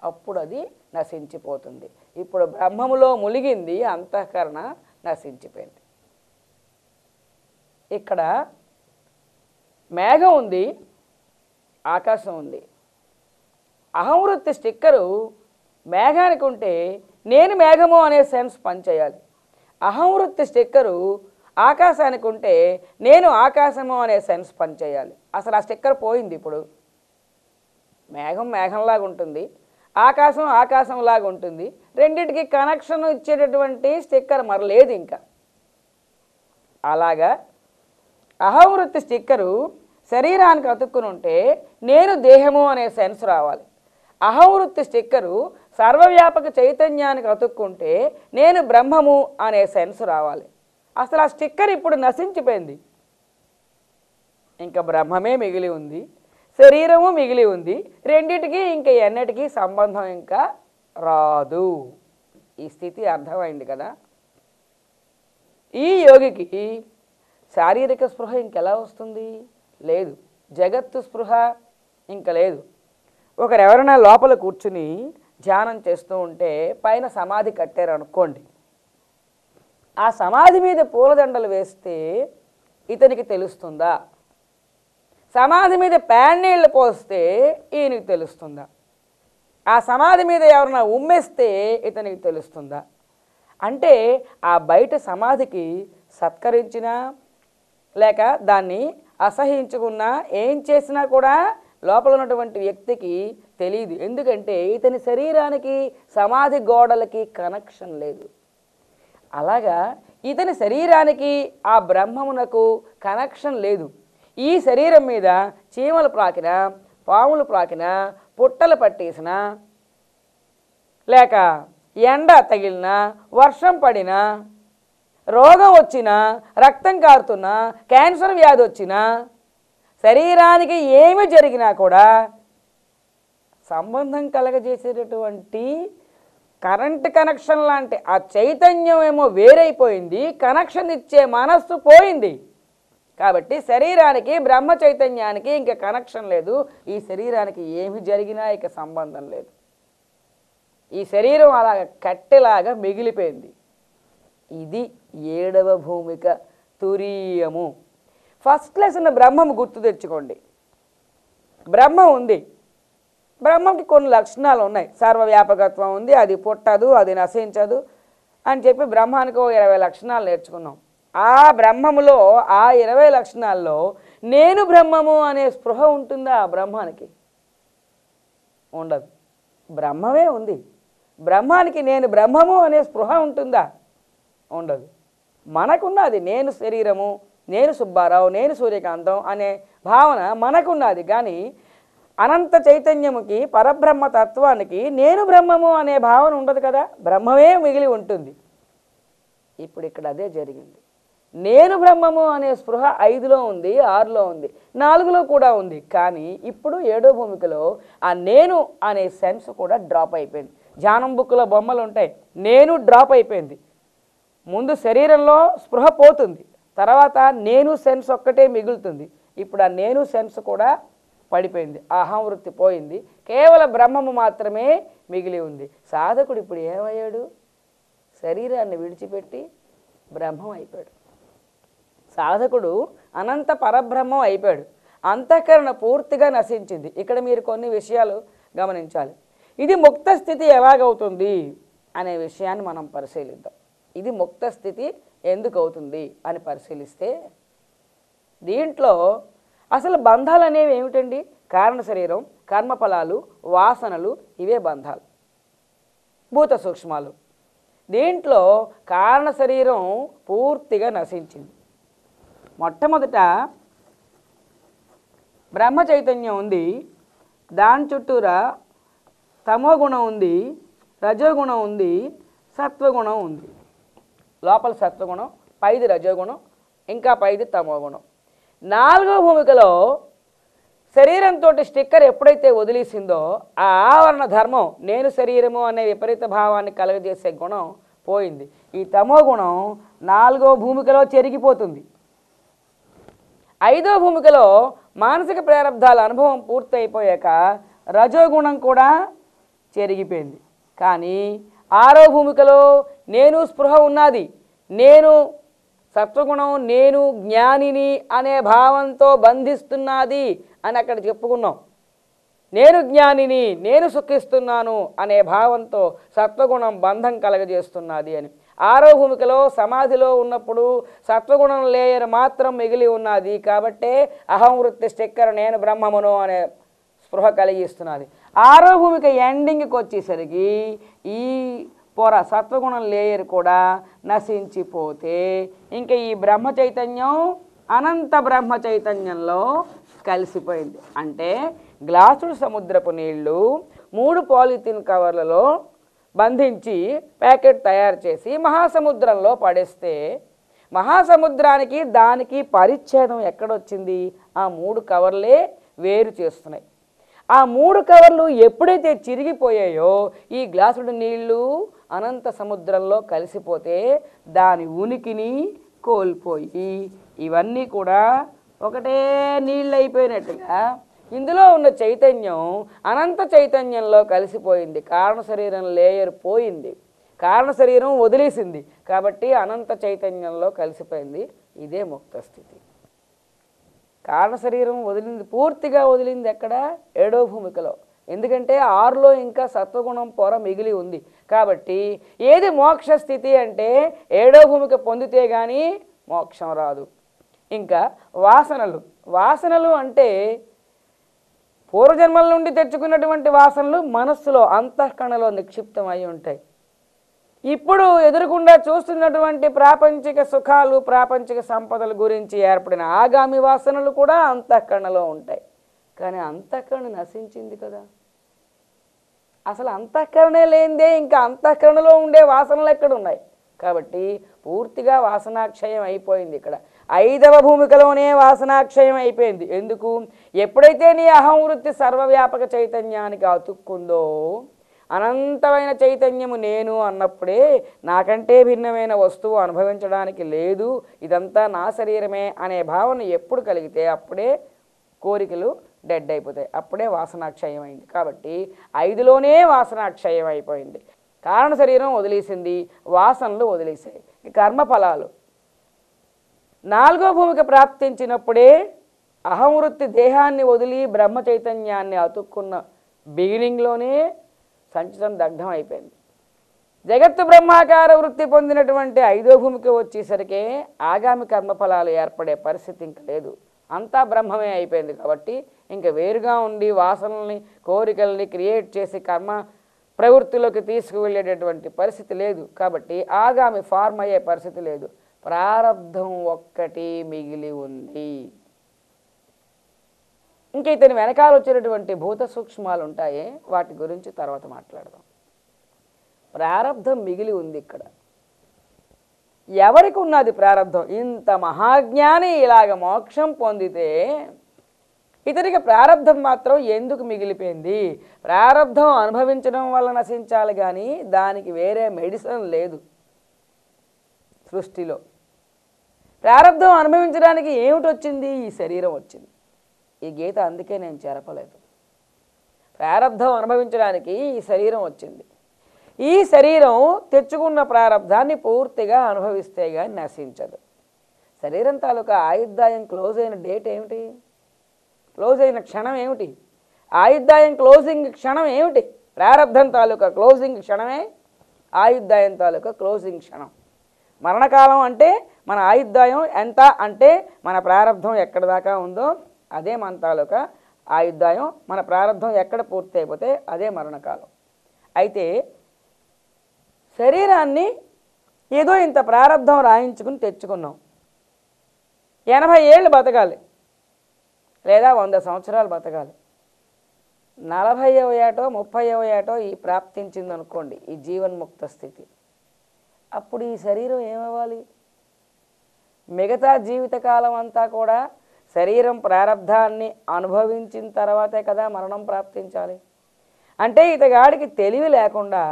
అప్పుడు అది నశించిపోతుంది. ఇప్పుడు బ్రహ్మములో మునిగింది, అంతఃకరణ నశించిపోయింది. ఇక్కడ మేఘం ఉంది, ఆకాశం ఉంది. అహంవృత్తి స్టిక్కరు మేఘానికి ఉంటే నేను మేఘము అనే సెన్స్ పనిచేయాలి. అహంవృత్తి స్టిక్కరు ఆకాశానికి ఉంటే నేను ఆకాశము అనే సెన్స్ పనిచేయాలి. అసలు ఆ స్టిక్కర్ పోయింది. ఇప్పుడు మేఘం మేఘంలాగా ఉంటుంది, ఆకాశం ఆకాశంలాగా ఉంటుంది. రెండింటికి కనెక్షన్ ఇచ్చేటటువంటి స్టిక్కర్ మరి లేదు ఇంకా. అలాగా అహంవృత్తి స్టిక్కరు శరీరానికి అతుక్కుని ఉంటే నేను దేహము అనే సెన్స్ రావాలి. అహంవృత్తి స్టిక్కరు సర్వవ్యాపక చైతన్యానికి అతుక్కుంటే నేను బ్రహ్మము అనే సెన్స్ రావాలి. అసలు ఆ స్టిక్కర్ ఇప్పుడు నశించిపోయింది. ఇంకా బ్రహ్మమే మిగిలి ఉంది, శరీరము మిగిలి ఉంది. రెండిటికి ఇంకా ఎన్నటికీ సంబంధం ఇంకా రాదు. ఈ స్థితి అర్థమైంది కదా. ఈ యోగికి శారీరక స్పృహ ఇంకెలా వస్తుంది? లేదు. జగత్తు స్పృహ ఇంక లేదు. ఒకరెవరైనా లోపల కూర్చుని ధ్యానం చేస్తూ ఉంటే పైన సమాధి కట్టారు అనుకోండి, ఆ సమాధి మీద పూలదండలు వేస్తే ఇతనికి తెలుస్తుందా? సమాధి మీద నీళ్ళు పోస్తే ఈయనకి తెలుస్తుందా? ఆ సమాధి మీద ఎవరైనా ఉమ్మేస్తే ఇతనికి తెలుస్తుందా? అంటే ఆ బయట సమాధికి సత్కరించినా లేక దాన్ని అసహించుకున్నా ఏం చేసినా కూడా లోపల ఉన్నటువంటి వ్యక్తికి తెలియదు. ఎందుకంటే ఇతని శరీరానికి సమాధి గోడలకి కనెక్షన్ లేదు. అలాగా ఇతని శరీరానికి ఆ బ్రహ్మమునకు కనెక్షన్ లేదు. ఈ శరీరం మీద చీమలు ప్రాకినా, పాములు ప్రాకినా, పుట్టలు పట్టేసినా, లేక ఎండ తగిలినా, వర్షం పడినా, రోగం వచ్చినా, రక్తం కారుతున్నా, క్యాన్సర్ వ్యాధి వచ్చినా, శరీరానికి ఏమి జరిగినా కూడా సంబంధం కలగజేసేటటువంటి కరెంట్ కనెక్షన్ లాంటి ఆ చైతన్యం ఏమో వేరైపోయింది, కనెక్షన్ ఇచ్చే మనస్సు పోయింది. కాబట్టి శరీరానికి బ్రహ్మ చైతన్యానికి ఇంకా కనెక్షన్ లేదు. ఈ శరీరానికి ఏమి జరిగినా ఇక సంబంధం లేదు. ఈ శరీరం అలాగ కట్టెలాగా మిగిలిపోయింది. ఇది 7వ భూమిక తురీయము. ఫస్ట్ లెసన్ బ్రహ్మము గుర్తు తెచ్చుకోండి. బ్రహ్మం ఉంది, బ్రహ్మంకి కొన్ని లక్షణాలు ఉన్నాయి. సర్వవ్యాపకత్వం ఉంది, అది పుట్టదు, అది నశించదు అని చెప్పి బ్రహ్మానికి 20 లక్షణాలు నేర్చుకున్నాం. ఆ బ్రహ్మములో ఆ 20 లక్షణాల్లో నేను బ్రహ్మము అనే స్పృహ ఉంటుందా ఆ బ్రహ్మానికి? ఉండదు. బ్రహ్మమే ఉంది. బ్రహ్మానికి నేను బ్రహ్మము అనే స్పృహ ఉంటుందా? ఉండదు. మనకున్నది నేను శరీరము, నేను సుబ్బారావు, నేను సూర్యకాంతం అనే భావన మనకున్నది. కానీ అనంత చైతన్యముకి, పరబ్రహ్మ తత్వానికి నేను బ్రహ్మము అనే భావన ఉండదు కదా. బ్రహ్మమే మిగిలి ఉంటుంది. ఇప్పుడు ఇక్కడ అదే జరిగింది. నేను బ్రహ్మము అనే స్పృహ 5లో ఉంది, 6లో ఉంది, 4లో కూడా ఉంది. కానీ ఇప్పుడు 7వ భూమికలో ఆ నేను అనే సెన్స్ కూడా డ్రాప్ అయిపోయింది. ధ్యానం బుక్లో బొమ్మలు ఉంటాయి, నేను డ్రాప్ అయిపోయింది. ముందు శరీరంలో స్పృహ పోతుంది, తర్వాత నేను సెన్స్ ఒక్కటే మిగులుతుంది. ఇప్పుడు ఆ నేను సెన్స్ కూడా పడిపోయింది, అహంవృత్తి పోయింది, కేవలం బ్రహ్మము మాత్రమే మిగిలి ఉంది. సాధకుడు ఇప్పుడు ఏమయ్యాడు? శరీరాన్ని విడిచిపెట్టి బ్రహ్మం అయిపోయాడు. సాధకుడు అనంత పరబ్రహ్మం అయిపోయాడు. అంతఃకరణ పూర్తిగా నశించింది. ఇక్కడ మీరు కొన్ని విషయాలు గమనించాలి. ఇది ముక్త స్థితి ఎలాగవుతుంది అనే విషయాన్ని మనం పరిశీలిద్దాం. ఇది ముక్త స్థితి ఎందుకు అవుతుంది అని పరిశీలిస్తే దీంట్లో అసలు బంధాలు అనేవి ఏమిటండి? కారణ శరీరం, కర్మఫలాలు, వాసనలు, ఇవే బంధాలు, భూత సూక్ష్మాలు. దీంట్లో కారణ శరీరం పూర్తిగా నశించింది. మొట్టమొదట బ్రహ్మ చైతన్యం ఉంది, దాని చుట్టూరా తమోగుణం ఉంది, రజోగుణం ఉంది, సత్వగుణం ఉంది. లోపల సత్వగుణం, పైది రజోగుణం, ఇంకా పైది తమోగుణం. 4వ భూమికలో శరీరంతో స్టిక్కర్ ఎప్పుడైతే వదిలేసిందో ఆ ఆవరణ ధర్మం నేను శరీరము అనే విపరీత భావాన్ని కలగజేసే గుణం పోయింది. ఈ తమోగుణం 4వ భూమికలో చెరిగిపోతుంది. 5వ భూమికలో మానసిక ప్రారంధాల అనుభవం పూర్తయిపోయాక రజోగుణం కూడా చెరిగిపోయింది. కానీ 6వ భూమికలో నేను స్పృహ ఉన్నది, నేను సత్వగుణం, నేను జ్ఞానిని అనే భావంతో బంధిస్తున్నది అని అక్కడ చెప్పుకున్నాం. నేను జ్ఞానిని, నేను సుఖిస్తున్నాను అనే భావంతో సత్వగుణం బంధం కలగజేస్తున్నది అని. 6వ భూమికలో సమాధిలో ఉన్నప్పుడు సత్వగుణం లేయర్ మాత్రం మిగిలి ఉన్నది కాబట్టే అహం వృత్తి స్టిక్కర్ నేను బ్రహ్మమును అనే స్పృహ కలిగిస్తున్నది. 6వ భూమిక ఎండింగ్కి వచ్చేసరికి ఈ పొర సత్వగుణం లేయర్ కూడా నశించిపోతే ఇంకా ఈ బ్రహ్మ చైతన్యం అనంత బ్రహ్మ చైతన్యంలో కలిసిపోయింది. అంటే గ్లాసుడు సముద్రపు నీళ్లు 3 పాలిథిన్ కవర్లలో బంధించి ప్యాకెట్ తయారు చేసి మహాసముద్రంలో పడేస్తే మహాసముద్రానికి దానికి పరిచ్ఛేదం ఎక్కడొచ్చింది? ఆ 3 కవర్లే వేరు చేస్తున్నాయి. ఆ 3 కవర్లు ఎప్పుడైతే చిరిగిపోయాయో ఈ గ్లాసుడు నీళ్లు అనంత సముద్రంలో కలిసిపోతే దాని ఉనికిని కోల్పోయి ఇవన్నీ కూడా ఒకటే నీళ్ళు అయిపోయినట్టుగా ఇందులో ఉన్న చైతన్యం అనంత చైతన్యంలో కలిసిపోయింది. కారణ శరీరం లేయర్ పోయింది, కారణ శరీరం వదిలేసింది కాబట్టి అనంత చైతన్యంలో కలిసిపోయింది. ఇదే ముక్త స్థితి. కారణ శరీరం వదిలింది, పూర్తిగా వదిలింది ఎక్కడ? 7వ భూమికలో. ఎందుకంటే 6లో ఇంకా సత్వగుణం పొర మిగిలి ఉంది కాబట్టి ఏది మోక్ష స్థితి అంటే 7వ భూమిక పొందితే కానీ మోక్షం రాదు. ఇంకా వాసనలు, వాసనలు అంటే పూర్వజన్మల నుండి తెచ్చుకున్నటువంటి వాసనలు మనస్సులో అంతఃకరణలో నిక్షిప్తం అయి ఉంటాయి. ఇప్పుడు ఎదురుకుండా చూస్తున్నటువంటి ప్రాపంచిక సుఖాలు, ప్రాపంచిక సంపదల గురించి ఏర్పడిన ఆగామి వాసనలు కూడా అంతఃకరణలో ఉంటాయి. కానీ అంతఃకరణ నశించింది కదా. అసలు అంతఃకరణే లేనిదే ఇంకా అంతఃకరణలో ఉండే వాసనలు ఎక్కడ ఉన్నాయి? కాబట్టి పూర్తిగా వాసనాక్షయం అయిపోయింది. ఇక్కడ 5వ భూమికలోనే వాసనాక్షయం అయిపోయింది. ఎందుకు? ఎప్పుడైతే నీ అహం వృత్తి సర్వవ్యాపక చైతన్యానికి అతుక్కుందో అనంతమైన చైతన్యము నేను అన్నప్పుడే నాకంటే భిన్నమైన వస్తువు అనుభవించడానికి లేదు, ఇదంతా నా శరీరమే అనే భావన ఎప్పుడు కలిగితే అప్పుడే కోరికలు డెడ్ అయిపోతాయి, అప్పుడే వాసనాక్షయం అయింది. కాబట్టి 5లోనే వాసనాక్షయం అయిపోయింది. కారణ శరీరం వదిలేసింది, వాసనలు వదిలేసాయి. కర్మఫలాలు 4వ భూమిక ప్రాప్తించినప్పుడే అహంవృత్తి దేహాన్ని వదిలి బ్రహ్మ చైతన్యాన్ని అతుక్కున్న బిగినింగ్లోనే సంచితం దగ్ధం అయిపోయింది. జగత్తు బ్రహ్మాకార వృత్తి పొందినటువంటి 5వ భూమికి వచ్చేసరికి ఆగామి కర్మఫలాలు ఏర్పడే పరిస్థితి ఇంక లేదు, అంతా బ్రహ్మమే అయిపోయింది. కాబట్టి ఇంకా వేరుగా ఉండి వాసనల్ని, కోరికల్ని క్రియేట్ చేసి కర్మ ప్రవృత్తిలోకి తీసుకువెళ్ళేటటువంటి పరిస్థితి లేదు. కాబట్టి ఆగామి ఫార్మ్ అయ్యే పరిస్థితి లేదు. ప్రారబ్ధం ఒక్కటి మిగిలి ఉంది. ఇంకా ఇతని వెనకాల వచ్చేటటువంటి భూత సూక్ష్మాలు ఉంటాయే వాటి గురించి తర్వాత మాట్లాడదాం. ప్రారబ్ధం మిగిలి ఉంది ఇక్కడ. ఎవరికి ఉన్నది ప్రారబ్ధం? ఇంత మహాజ్ఞాని ఇలాగ మోక్షం పొందితే ఇతనికి ప్రారబ్ధం మాత్రం ఎందుకు మిగిలిపోయింది? ప్రారబ్ధం అనుభవించడం వల్ల నశించాలి కానీ దానికి వేరే మెడిసిన్ లేదు సృష్టిలో. ప్రారబ్ధం అనుభవించడానికి ఏమిటి వచ్చింది? ఈ శరీరం వచ్చింది. ఈ గీత అందుకే నేను చెరపలేదు. ప్రారబ్ధం అనుభవించడానికి ఈ శరీరం వచ్చింది. ఈ శరీరం తెచ్చుకున్న ప్రారబ్ధాన్ని పూర్తిగా అనుభవిస్తే కానీ నశించదు. శరీరం తాలూకా ఆయుర్దాయం క్లోజ్ అయిన డేట్ ఏమిటి? క్లోజ్ అయిన క్షణం ఏమిటి? ఆయుర్దాయం క్లోజింగ్ క్షణం ఏమిటి? ప్రారబ్ధం తాలూకా క్లోజింగ్ క్షణమే ఆయుర్దాయం తాలూకా క్లోజింగ్ క్షణం. మరణకాలం అంటే మన ఆయుర్దాయం ఎంత అంటే మన ప్రారబ్ధం ఎక్కడ దాకా ఉందో అదే మన తాలూకా ఆయుర్దాయం. మన ప్రారబ్ధం ఎక్కడ పూర్తి అయిపోతే అదే మరణకాలం. అయితే శరీరాన్ని ఏదో ఇంత ప్రారబ్ధం రాయించుకుని తెచ్చుకున్నాం. 80 ఏళ్ళు బతకాలి లేదా 100 సంవత్సరాలు బతకాలి. 40వ ఏటో 30వ ఏటో ఈ ప్రాప్తించింది అనుకోండి ఈ జీవన్ముక్త స్థితి. అప్పుడు ఈ శరీరం ఏమవ్వాలి? మిగతా జీవితకాలం అంతా కూడా శరీరం ప్రారంధాన్ని అనుభవించిన తర్వాతే కదా మరణం ప్రాప్తించాలి. అంటే ఇతగాడికి తెలివి లేకుండా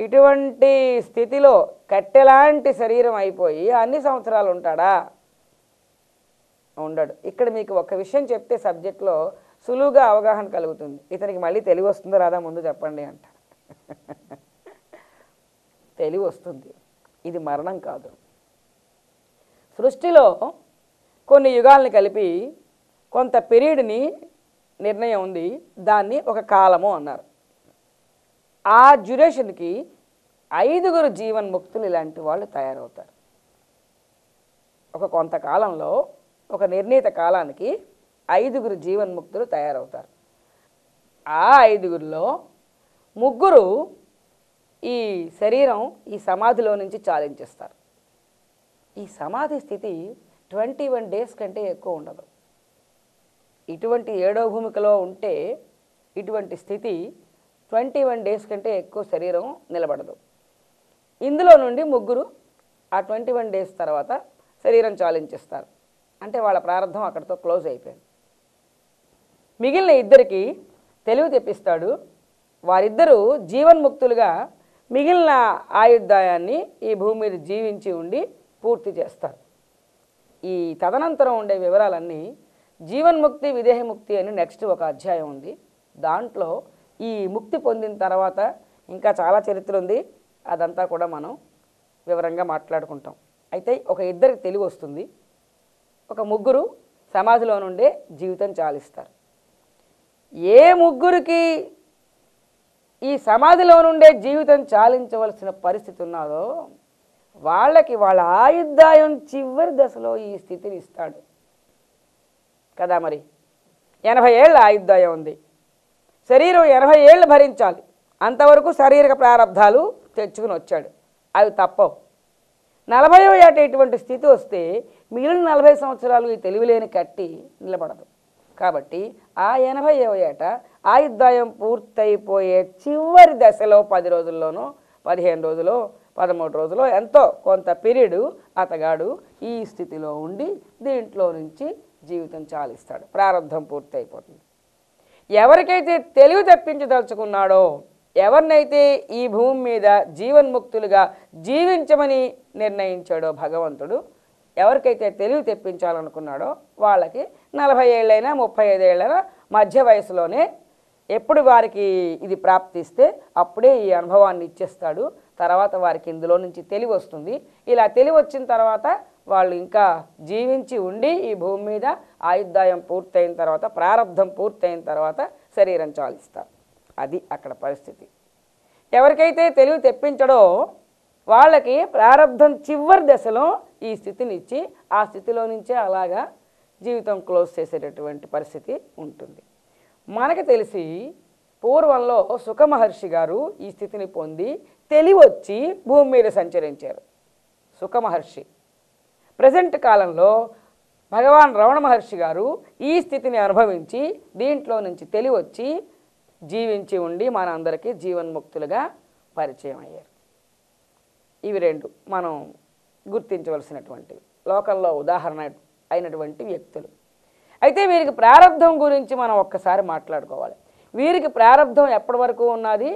ఇటువంటి స్థితిలో కట్టెలాంటి శరీరం అయిపోయి అన్ని సంవత్సరాలు ఉంటాడా? ఉండడు. ఇక్కడ మీకు ఒక విషయం చెప్తే సబ్జెక్ట్లో సులువుగా అవగాహన కలుగుతుంది. ఇతనికి మళ్ళీ తెలివి వస్తుందో రాదా ముందు చెప్పండి అంట. తెలివి వస్తుంది. ఇది మరణం కాదు. సృష్టిలో కొన్ని యుగాల్ని కలిపి కొంత పీరియడ్ని నిర్ణయం ఉంది. దాన్ని ఒక కాలము అన్నారు. ఆ డ్యూరేషన్కి 5 జీవన్ముక్తులు ఇలాంటి వాళ్ళు తయారవుతారు. ఒక కొంతకాలంలో ఒక నిర్ణీత కాలానికి 5 జీవన్ముక్తులు తయారవుతారు. ఆ 5లో 3 ఈ శరీరం ఈ సమాధిలో నుంచి చాలించేస్తారు. ఈ సమాధి స్థితి 21 డేస్ కంటే ఎక్కువ ఉండదు. ఇటువంటి 7వ భూమికలో ఉంటే ఇటువంటి స్థితి 21 డేస్ కంటే ఎక్కువ శరీరం నిలబడదు. ఇందులో నుండి 3 ఆ 21 డేస్ తర్వాత శరీరం చాలించేస్తారు. అంటే వాళ్ళ ప్రారంభం అక్కడితో క్లోజ్ అయిపోయింది. మిగిలిన 2కి తెలివి తెప్పిస్తాడు. వారిద్దరూ జీవన్ముక్తులుగా మిగిలిన ఆయుర్దాయాన్ని ఈ భూమి మీద జీవించి ఉండి పూర్తి చేస్తారు. ఈ తదనంతరం ఉండే వివరాలన్నీ జీవన్ముక్తి విదేహముక్తి అని నెక్స్ట్ ఒక అధ్యాయం ఉంది. దాంట్లో ఈ ముక్తి పొందిన తర్వాత ఇంకా చాలా చరిత్ర ఉంది. అదంతా కూడా మనం వివరంగా మాట్లాడుకుంటాం. అయితే ఒక 2కి తెలివి వస్తుంది. ఒక 3 సమాధిలో నుండే జీవితం చాలిస్తారు. ఏ 3కి ఈ సమాధిలో నుండే జీవితం చాలించవలసిన పరిస్థితి ఉన్నదో వాళ్ళకి వాళ్ళ ఆయుర్దాయం చివరి దశలో ఈ స్థితిని ఇస్తాడు కదా. మరి 80 ఏళ్ళ ఆయుర్దాయం ఉంది. శరీరం 80 ఏళ్ళు భరించాలి. అంతవరకు శారీరక ప్రారంధాలు తెచ్చుకుని వచ్చాడు. అవి తప్పవు. 40వ ఏట ఇటువంటి స్థితి వస్తే మిగిలిన 40 సంవత్సరాలు ఈ తెలివిలేని కట్టి నిలబడదు. కాబట్టి ఆ 80వ ఏట ఆయుర్దాయం పూర్తయిపోయే చివరి దశలో 10 రోజుల్లోనో 15 రోజులో 13 రోజులో ఎంతో కొంత పీరియడ్ అతగాడు ఈ స్థితిలో ఉండి దీంట్లో నుంచి జీవితం చాలిస్తాడు. ప్రారంధం పూర్తి అయిపోతుంది. ఎవరికైతే తెలివి తెప్పించదలుచుకున్నాడో, ఎవరినైతే ఈ భూమి మీద జీవన్ముక్తులుగా జీవించమని నిర్ణయించాడో భగవంతుడు, ఎవరికైతే తెలివి తెప్పించాలనుకున్నాడో వాళ్ళకి 40 ఏళ్ళైనా 35 ఏళ్ళైనా మధ్య వయసులోనే ఎప్పుడు వారికి ఇది ప్రాప్తిస్తే అప్పుడే ఈ అనుభవాన్ని ఇచ్చేస్తాడు. తర్వాత వారికి ఇందులో నుంచి తెలివి వస్తుంది. ఇలా తెలివి వచ్చిన తర్వాత వాళ్ళు ఇంకా జీవించి ఉండి ఈ భూమి మీద ఆయుర్దాయం పూర్తయిన తర్వాత ప్రారంధం పూర్తయిన తర్వాత శరీరం చాలిస్తారు. అది అక్కడ పరిస్థితి. ఎవరికైతే తెలివి తెప్పించడో వాళ్ళకి ప్రారంధం చివరి దశలో ఈ స్థితిని ఇచ్చి ఆ స్థితిలో నుంచే అలాగా జీవితం క్లోజ్ చేసేటటువంటి పరిస్థితి ఉంటుంది. మనకు తెలిసి పూర్వంలో సుఖ మహర్షి గారు ఈ స్థితిని పొంది తెలివొచ్చి భూమి మీద సంచరించారు. సుఖ మహర్షి. ప్రజెంట్ కాలంలో భగవాన్ రమణ మహర్షి గారు ఈ స్థితిని అనుభవించి దీంట్లో నుంచి తెలివొచ్చి జీవించి ఉండి మన అందరికీ జీవన్ముక్తులుగా పరిచయం అయ్యారు. ఇవి 2 మనం గుర్తించవలసినటువంటివి, లోకంలో ఉదాహరణ అయినటువంటి వ్యక్తులు. అయితే వీరికి ప్రారంధం గురించి మనం ఒక్కసారి మాట్లాడుకోవాలి. వీరికి ప్రారంధం ఎప్పటి వరకు ఉన్నది?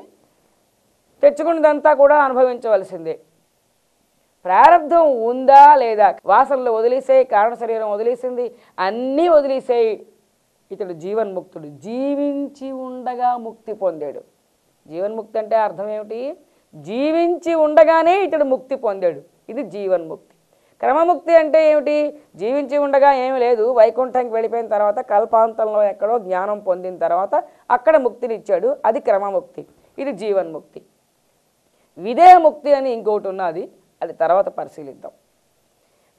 తెచ్చుకున్నదంతా కూడా అనుభవించవలసిందే. ప్రారంధం ఉందా లేదా? వాసనలు వదిలేసేయి, కారణ శరీరం వదిలేసింది, అన్నీ వదిలేసేయి. ఇతడు జీవన్ముక్తుడు. జీవించి ఉండగా ముక్తి పొందాడు. జీవన్ముక్తి అంటే అర్థం ఏమిటి? జీవించి ఉండగానే ఇతడు ముక్తి పొందాడు. ఇది జీవన్ముక్తి. క్రమముక్తి అంటే ఏమిటి? జీవించి ఉండగా ఏమీ లేదు, వైకుంఠంకి వెళ్ళిపోయిన తర్వాత కల్పాంతంలో ఎక్కడో జ్ఞానం పొందిన తర్వాత అక్కడ ముక్తిని ఇచ్చాడు. అది క్రమముక్తి. ఇది జీవన్ముక్తి. విదేహముక్తి అని ఇంకోటి ఉన్నది, అది తర్వాత పరిశీలిద్దాం.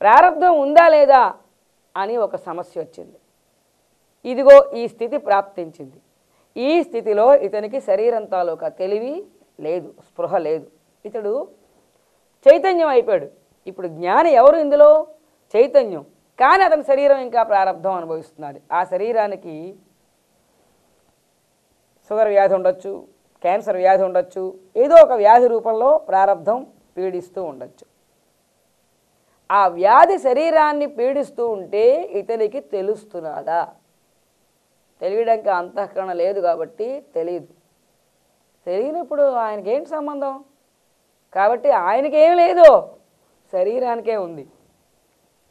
ప్రారంధం ఉందా లేదా అని ఒక సమస్య వచ్చింది. ఇదిగో ఈ స్థితి ప్రాప్తించింది. ఈ స్థితిలో ఇతనికి శరీరం తాలూకా తెలివి లేదు, స్పృహ లేదు. ఇతడు చైతన్యం అయిపోయాడు. ఇప్పుడు జ్ఞాని ఎవరు? ఇందులో చైతన్యం. కానీ అతని శరీరం ఇంకా ప్రారంధం అనుభవిస్తున్నది. ఆ శరీరానికి షుగర్ వ్యాధి ఉండొచ్చు, క్యాన్సర్ వ్యాధి ఉండొచ్చు, ఏదో ఒక వ్యాధి రూపంలో ప్రారంధం పీడిస్తూ ఉండొచ్చు. ఆ వ్యాధి శరీరాన్ని పీడిస్తూ ఉంటే ఇతనికి తెలుస్తున్నదా? తెలియడానికి అంతఃకరణ లేదు కాబట్టి తెలియదు. తెలియనప్పుడు ఆయనకేంటి సంబంధం? కాబట్టి ఆయనకేం లేదు, శరీరానికే ఉంది.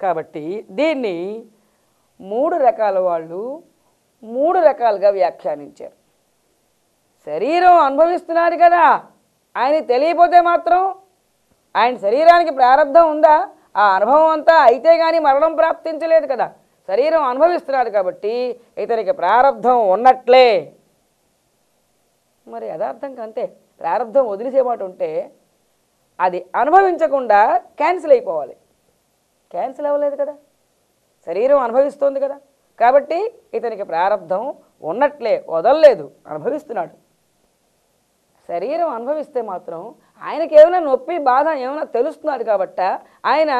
కాబట్టి దీన్ని 3 రకాల వాళ్ళు 3 రకాలుగా వ్యాఖ్యానించారు. శరీరం అనుభవిస్తున్నారు కదా, ఆయన తెలియపోతే మాత్రం ఆయన శరీరానికి ప్రారంధం ఉందా? ఆ అనుభవం అంతా అయితే కానీ మరణం ప్రాప్తించలేదు కదా. శరీరం అనుభవిస్తున్నాడు కాబట్టి ఇతనికి ప్రారంధం ఉన్నట్లే. మరి యథార్థంగా అంతే. ప్రారంధం వదిలేసే మాట ఉంటే అది అనుభవించకుండా క్యాన్సిల్ అయిపోవాలి. క్యాన్సిల్ అవ్వలేదు కదా, శరీరం అనుభవిస్తోంది కదా. కాబట్టి ఇతనికి ప్రారంధం ఉన్నట్లే, వదలలేదు, అనుభవిస్తున్నాడు. శరీరం అనుభవిస్తే మాత్రం ఆయనకి ఏమైనా నొప్పి బాధ ఏమైనా తెలుస్తున్నాడు కాబట్టి ఆయన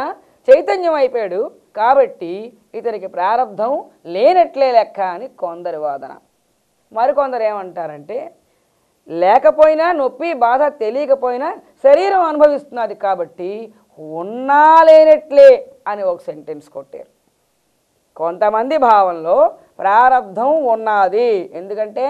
చైతన్యం అయిపోయాడు. కాబట్టి ఇతనికి ప్రారంధం లేనట్లే లెక్క అని కొందరి వాదన. మరికొందరు ఏమంటారంటే లేకపోయినా నొప్పి బాధ తెలియకపోయినా శరీరం అనుభవిస్తున్నది కాబట్టి ఉన్నా లేనట్లే అని ఒక సెంటెన్స్ కొట్టారు. కొంతమంది భావంలో ప్రారంధం ఉన్నది, ఎందుకంటే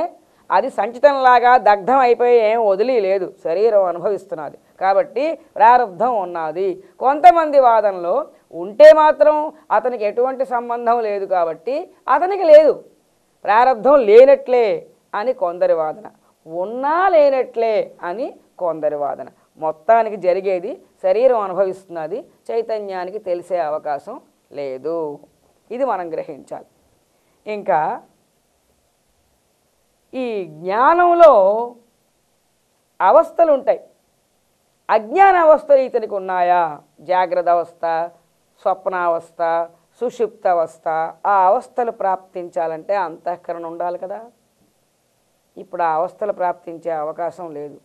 అది సంచితంలాగా దగ్ధం అయిపోయి ఏం వదిలి లేదు, శరీరం అనుభవిస్తున్నది కాబట్టి ప్రారంధం ఉన్నది. కొంతమంది వాదనలో ఉంటే మాత్రం అతనికి ఎటువంటి సంబంధం లేదు కాబట్టి అతనికి లేదు, ప్రారంధం లేనట్లే అని కొందరి వాదన, ఉన్నా లేనట్లే అని కొందరి వాదన. మొత్తానికి జరిగేది శరీరం అనుభవిస్తున్నది, చైతన్యానికి తెలిసే అవకాశం లేదు. ఇది మనం గ్రహించాలి. ఇంకా ఈ జ్ఞానంలో అవస్థలు ఉంటాయి. అజ్ఞాన అవస్థలు ఇతనికి ఉన్నాయా? జాగ్రత్త అవస్థ, స్వప్నావస్థ, సుషుప్త అవస్థ. ఆ అవస్థలు ప్రాప్తించాలంటే అంతఃకరణ ఉండాలి కదా. ఇప్పుడు ఆ అవస్థలు ప్రాప్తించే అవకాశం లేదు.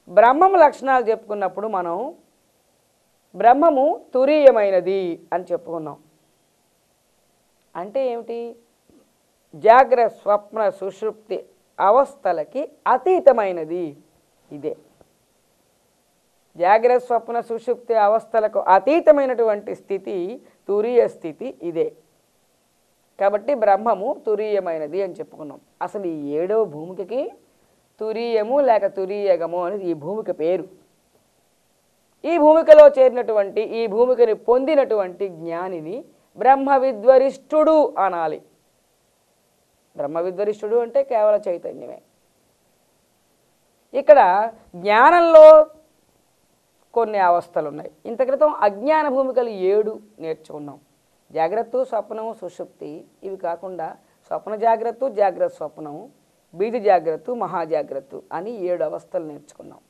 బ్రహ్మము లక్షణాలు చెప్పుకున్నప్పుడు మనం బ్రహ్మము తురీయమైనది అని చెప్పుకున్నాం. అంటే ఏమిటి? జాగ్రత్త స్వప్న సుషుప్తి అవస్థలకి అతీతమైనది ఇదే. జాగ్రత్త స్వప్న సుషుప్తి అవస్థలకు అతీతమైనటువంటి స్థితి తురీయ స్థితి ఇదే. కాబట్టి బ్రహ్మము తురీయమైనది అని చెప్పుకున్నాం. అసలు ఈ 7వ భూమికకి తురీయము లేక తురీయగము అనేది ఈ భూమిక పేరు. ఈ భూమికలో చేరినటువంటి, ఈ భూమికని పొందినటువంటి జ్ఞానిని బ్రహ్మ విద్వరిష్ఠుడు అనాలి. బ్రహ్మ విద్వరిష్ఠుడు అంటే కేవల చైతన్యమే. ఇక్కడ జ్ఞానంలో కొన్ని అవస్థలు ఉన్నాయి. ఇంత క్రితం అజ్ఞాన భూమికలు 7 నేర్చుకున్నాం. జాగ్రత్త, స్వప్నము, సుషుప్తి. ఇవి కాకుండా స్వప్న జాగ్రత్త, జాగ్రత్త స్వప్నము, బీజ జాగ్రత్త, మహాజాగ్రత్త అని 7 అవస్థలు నేర్చుకున్నాం.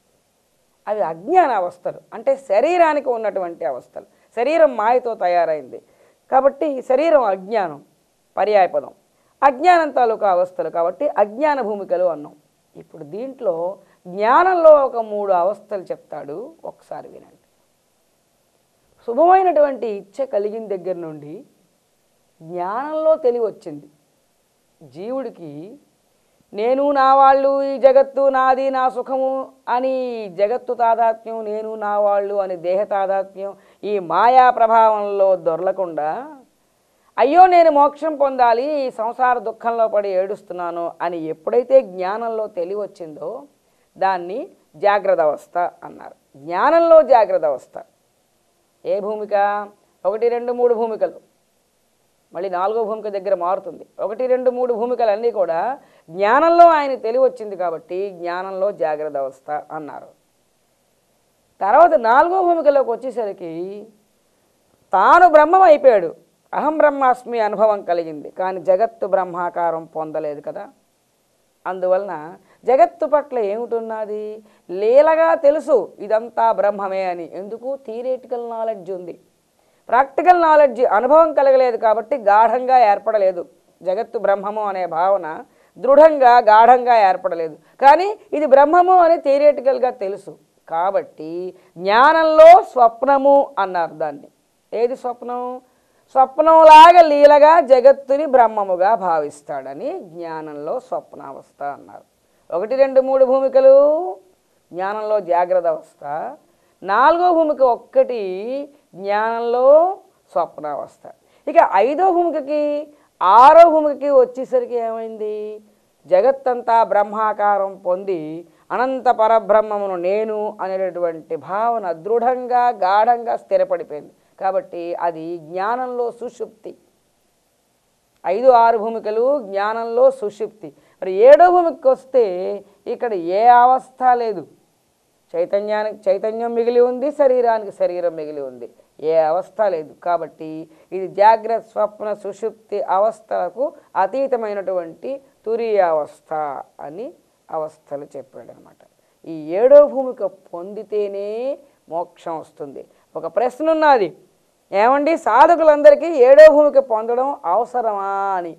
అవి అజ్ఞాన అవస్థలు, అంటే శరీరానికి ఉన్నటువంటి అవస్థలు. శరీరం మాయతో తయారైంది కాబట్టి శరీరం అజ్ఞానం పర్యాయపదం. అజ్ఞానం తాలూకా అవస్థలు కాబట్టి అజ్ఞాన భూమికలు అన్నాం. ఇప్పుడు దీంట్లో జ్ఞానంలో ఒక 3 అవస్థలు చెప్తాడు, ఒకసారి వినండి. శుభమైనటువంటి ఇచ్చ కలిగిన దగ్గర నుండి జ్ఞానంలో తెలివి వచ్చింది. జీవుడికి నేను నా వాళ్ళు, ఈ జగత్తు నాది, నా సుఖము అని జగత్తు తాదాత్మ్యం, నేను నా వాళ్ళు అని దేహ తాదాత్మ్యం ఈ మాయా ప్రభావంలో దొరలకుండా అయ్యో నేను మోక్షం పొందాలి, ఈ సంసార దుఃఖంలో పడి ఏడుస్తున్నాను అని ఎప్పుడైతే జ్ఞానంలో తెలివి వచ్చిందో దాన్ని జాగ్రత్త అవస్థ అన్నారు. జ్ఞానంలో జాగ్రత్త అవస్థ ఏ భూమిక? 1, 2, 3 భూమికలు. మళ్ళీ 4వ భూమిక దగ్గర మారుతుంది. 1, 2, 3 భూమికలన్నీ కూడా జ్ఞానంలో ఆయన తెలివి వచ్చింది కాబట్టి జ్ఞానంలో జాగ్రత్త అవస్థ అన్నారు. తర్వాత 4వ భూమికలోకి వచ్చేసరికి తాను బ్రహ్మం అయిపోయాడు, అహం బ్రహ్మాస్మి అనుభవం కలిగింది, కానీ జగత్తు బ్రహ్మాకారం పొందలేదు కదా. అందువలన జగత్తు పట్ల ఏమిటున్నది? లీలగా తెలుసు ఇదంతా బ్రహ్మమే అని. ఎందుకు? థియరిటికల్ నాలెడ్జ్ ఉంది, ప్రాక్టికల్ నాలెడ్జ్ అనుభవం కలగలేదు కాబట్టి గాఢంగా ఏర్పడలేదు. జగత్తు బ్రహ్మము అనే భావన దృఢంగా గాఢంగా ఏర్పడలేదు. కానీ ఇది బ్రహ్మము అని థియరిటికల్గా తెలుసు కాబట్టి జ్ఞానంలో స్వప్నము అన్నారు దాన్ని. ఏది స్వప్నం? స్వప్నంలాగా లీలగా జగత్తుని బ్రహ్మముగా భావిస్తాడని జ్ఞానంలో స్వప్నావస్థ అన్నారు. 1, 2, 3 భూమికలు జ్ఞానంలో జాగ్రత్త అవస్థ, నాలుగో భూమిక ఒక్కటి జ్ఞానంలో స్వప్నావస్థ. ఇక ఐదో భూమికకి ఆరో భూమికకి వచ్చేసరికి ఏమైంది? జగత్తంతా బ్రహ్మాకారం పొంది అనంత పరబ్రహ్మమును నేను అనేటటువంటి భావన దృఢంగా గాఢంగా స్థిరపడిపోయింది. కాబట్టి అది జ్ఞానంలో సుషుప్తి. 5, 6 భూమికలు జ్ఞానంలో సుషుప్తి. మరి ఏడో భూమికి వస్తే ఇక్కడ ఏ అవస్థ లేదు. చైతన్యానికి చైతన్యం మిగిలి ఉంది, శరీరానికి శరీరం మిగిలి ఉంది, ఏ అవస్థ లేదు. కాబట్టి ఇది జాగ్రత్త స్వప్న సుషుప్తి అవస్థలకు అతీతమైనటువంటి తురీయావస్థ అని అవస్థలు చెప్పాడనమాట. ఈ ఏడో భూమిక పొందితేనే మోక్షం వస్తుంది. ఒక ప్రశ్న ఉన్నది, ఏమండి సాధకులందరికీ ఏడో భూమిక పొందడం అవసరమా అని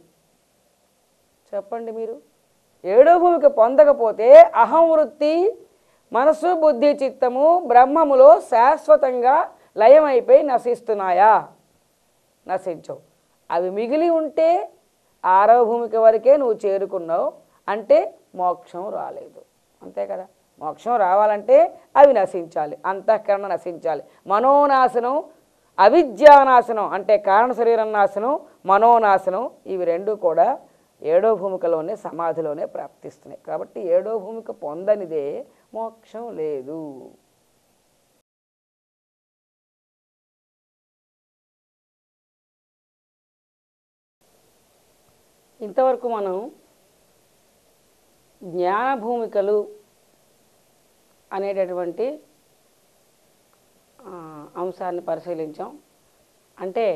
చెప్పండి మీరు. ఏడో భూమిక పొందకపోతే అహం వృత్తి, మనసు బుద్ధి చిత్తము బ్రహ్మములో శాశ్వతంగా లయమైపోయి నశిస్తున్నాయా? నశించవు. అవి మిగిలి ఉంటే ఆరవ భూమిక వరకే నువ్వు చేరుకున్నావు అంటే మోక్షం రాలేదు, అంతే కదా. మోక్షం రావాలంటే అవి నశించాలి, అంతఃకరణ నశించాలి. మనోనాశనం, అవిద్యానాశనం అంటే కారణ శరీరం నాశనం, మనోనాశనం, ఇవి రెండు కూడా ఏడో భూమికలోనే సమాధిలోనే ప్రాప్తిస్తున్నాయి. కాబట్టి ఏడో భూమిక పొందనిదే మోక్షం లేదు. ఇంతవరకు మనం జ్ఞాన భూమికలు అనేటటువంటి అంశాన్ని పరిశీలించాం. అంటే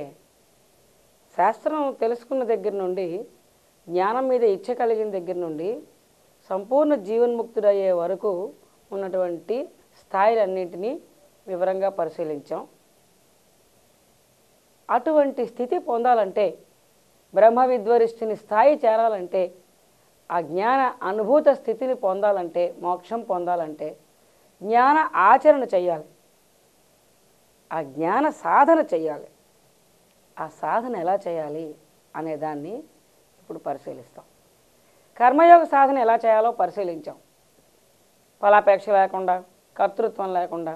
శాస్త్రం తెలుసుకున్న దగ్గర నుండి, జ్ఞానం మీద ఇచ్చ కలిగిన దగ్గర నుండి సంపూర్ణ జీవన్ముక్తుడయ్యే వరకు ఉన్నటువంటి స్థాయిలన్నింటినీ వివరంగా పరిశీలించాం. అటువంటి స్థితి పొందాలంటే, బ్రహ్మ విద్వరిష్ఠుని స్థాయి చేరాలంటే, ఆ జ్ఞాన అనుభూత స్థితిని పొందాలంటే, మోక్షం పొందాలంటే జ్ఞాన ఆచరణ చెయ్యాలి, ఆ జ్ఞాన సాధన చెయ్యాలి. ఆ సాధన ఎలా చేయాలి అనే దాన్ని ఇప్పుడు పరిశీలిస్తాం. కర్మయోగ సాధన ఎలా చేయాలో పరిశీలించాం. ఫలాపేక్ష లేకుండా, కర్తృత్వం లేకుండా,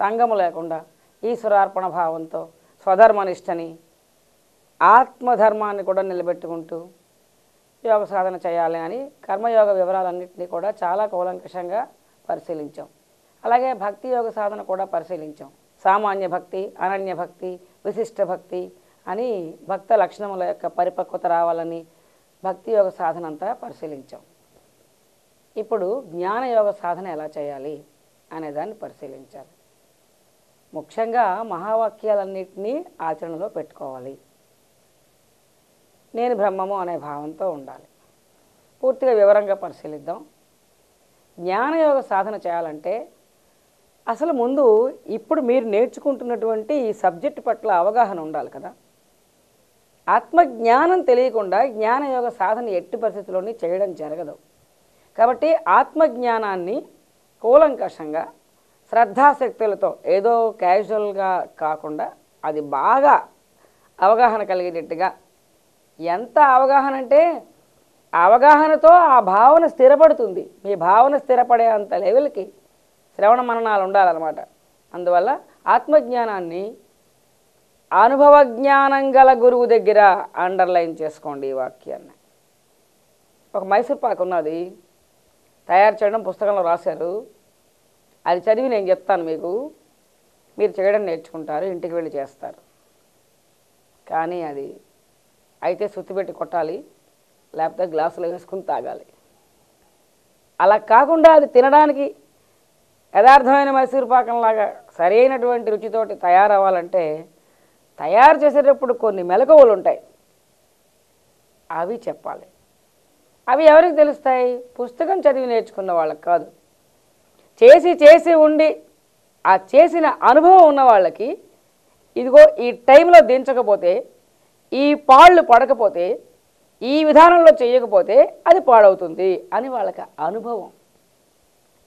సంగము లేకుండా, ఈశ్వరార్పణ భావంతో స్వధర్మనిష్టని, ఆత్మధర్మాన్ని కూడా నిలబెట్టుకుంటూ యోగ సాధన చేయాలి అని కర్మయోగ వివరాలన్నింటినీ కూడా చాలా కూలంకషంగా పరిశీలించాం. అలాగే భక్తి యోగ సాధన కూడా పరిశీలించాం. సామాన్య భక్తి, అనన్య భక్తి, విశిష్ట భక్తి అని భక్త లక్షణముల యొక్క పరిపక్వత రావాలని భక్తి యోగ సాధన అంతా పరిశీలించాం. ఇప్పుడు జ్ఞానయోగ సాధన ఎలా చేయాలి అనేదాన్ని పరిశీలించాలి. ముఖ్యంగా మహావాక్యాలన్నింటినీ ఆచరణలో పెట్టుకోవాలి. నేను బ్రహ్మము అనే భావంతో ఉండాలి. పూర్తిగా వివరంగా పరిశీలిద్దాం. జ్ఞానయోగ సాధన చేయాలంటే అసలు ముందు ఇప్పుడు మీరు నేర్చుకుంటున్నటువంటి ఈ సబ్జెక్ట్ పట్ల అవగాహన ఉండాలి కదా. ఆత్మజ్ఞానం తెలియకుండా జ్ఞానయోగ సాధన ఎట్టి పరిస్థితుల్లోని చేయడం జరగదు. కాబట్టి ఆత్మజ్ఞానాన్ని కూలంకషంగా శ్రద్ధాశక్తులతో ఏదో క్యాజువల్గా కాకుండా అది బాగా అవగాహన కలిగేటట్టుగా, ఎంత అవగాహన అంటే అవగాహనతో ఆ భావన స్థిరపడుతుంది. మీ భావన స్థిరపడే అంత లెవెల్కి శ్రవణ మననాలు ఉండాలన్నమాట. అందువల్ల ఆత్మజ్ఞానాన్ని అనుభవ జ్ఞానం గల గురువు దగ్గర అండర్లైన్ చేసుకోండి ఈ వాక్యాన్ని. ఒక మైసూర్ పాక్ ఉన్నది, తయారు చేయడం పుస్తకంలో రాశారు. అది చదివి నేను చెప్తాను మీకు, మీరు చేయడం నేర్చుకుంటారు, ఇంటికి వెళ్ళి చేస్తారు. కానీ అది అయితే సుత్తిపెట్టి కొట్టాలి, లేకపోతే గ్లాసులో వేసుకుని తాగాలి. అలా కాకుండా అది తినడానికి యథార్థమైన మైసూర్ పాకంలాగా సరైనటువంటి రుచితోటి తయారవ్వాలంటే తయారు చేసేటప్పుడు కొన్ని మెలకువలు ఉంటాయి, అవి చెప్పాలి. అవి ఎవరికి తెలుస్తాయి? పుస్తకం చదివి నేర్చుకున్న వాళ్ళకి కాదు. చేసి ఉండి ఆ చేసిన అనుభవం ఉన్న వాళ్ళకి, ఇదిగో ఈ టైంలో దించకపోతే, ఈ పాళ్ళు పడకపోతే, ఈ విధానంలో చేయకపోతే అది పాడవుతుంది అని వాళ్ళకి అనుభవం.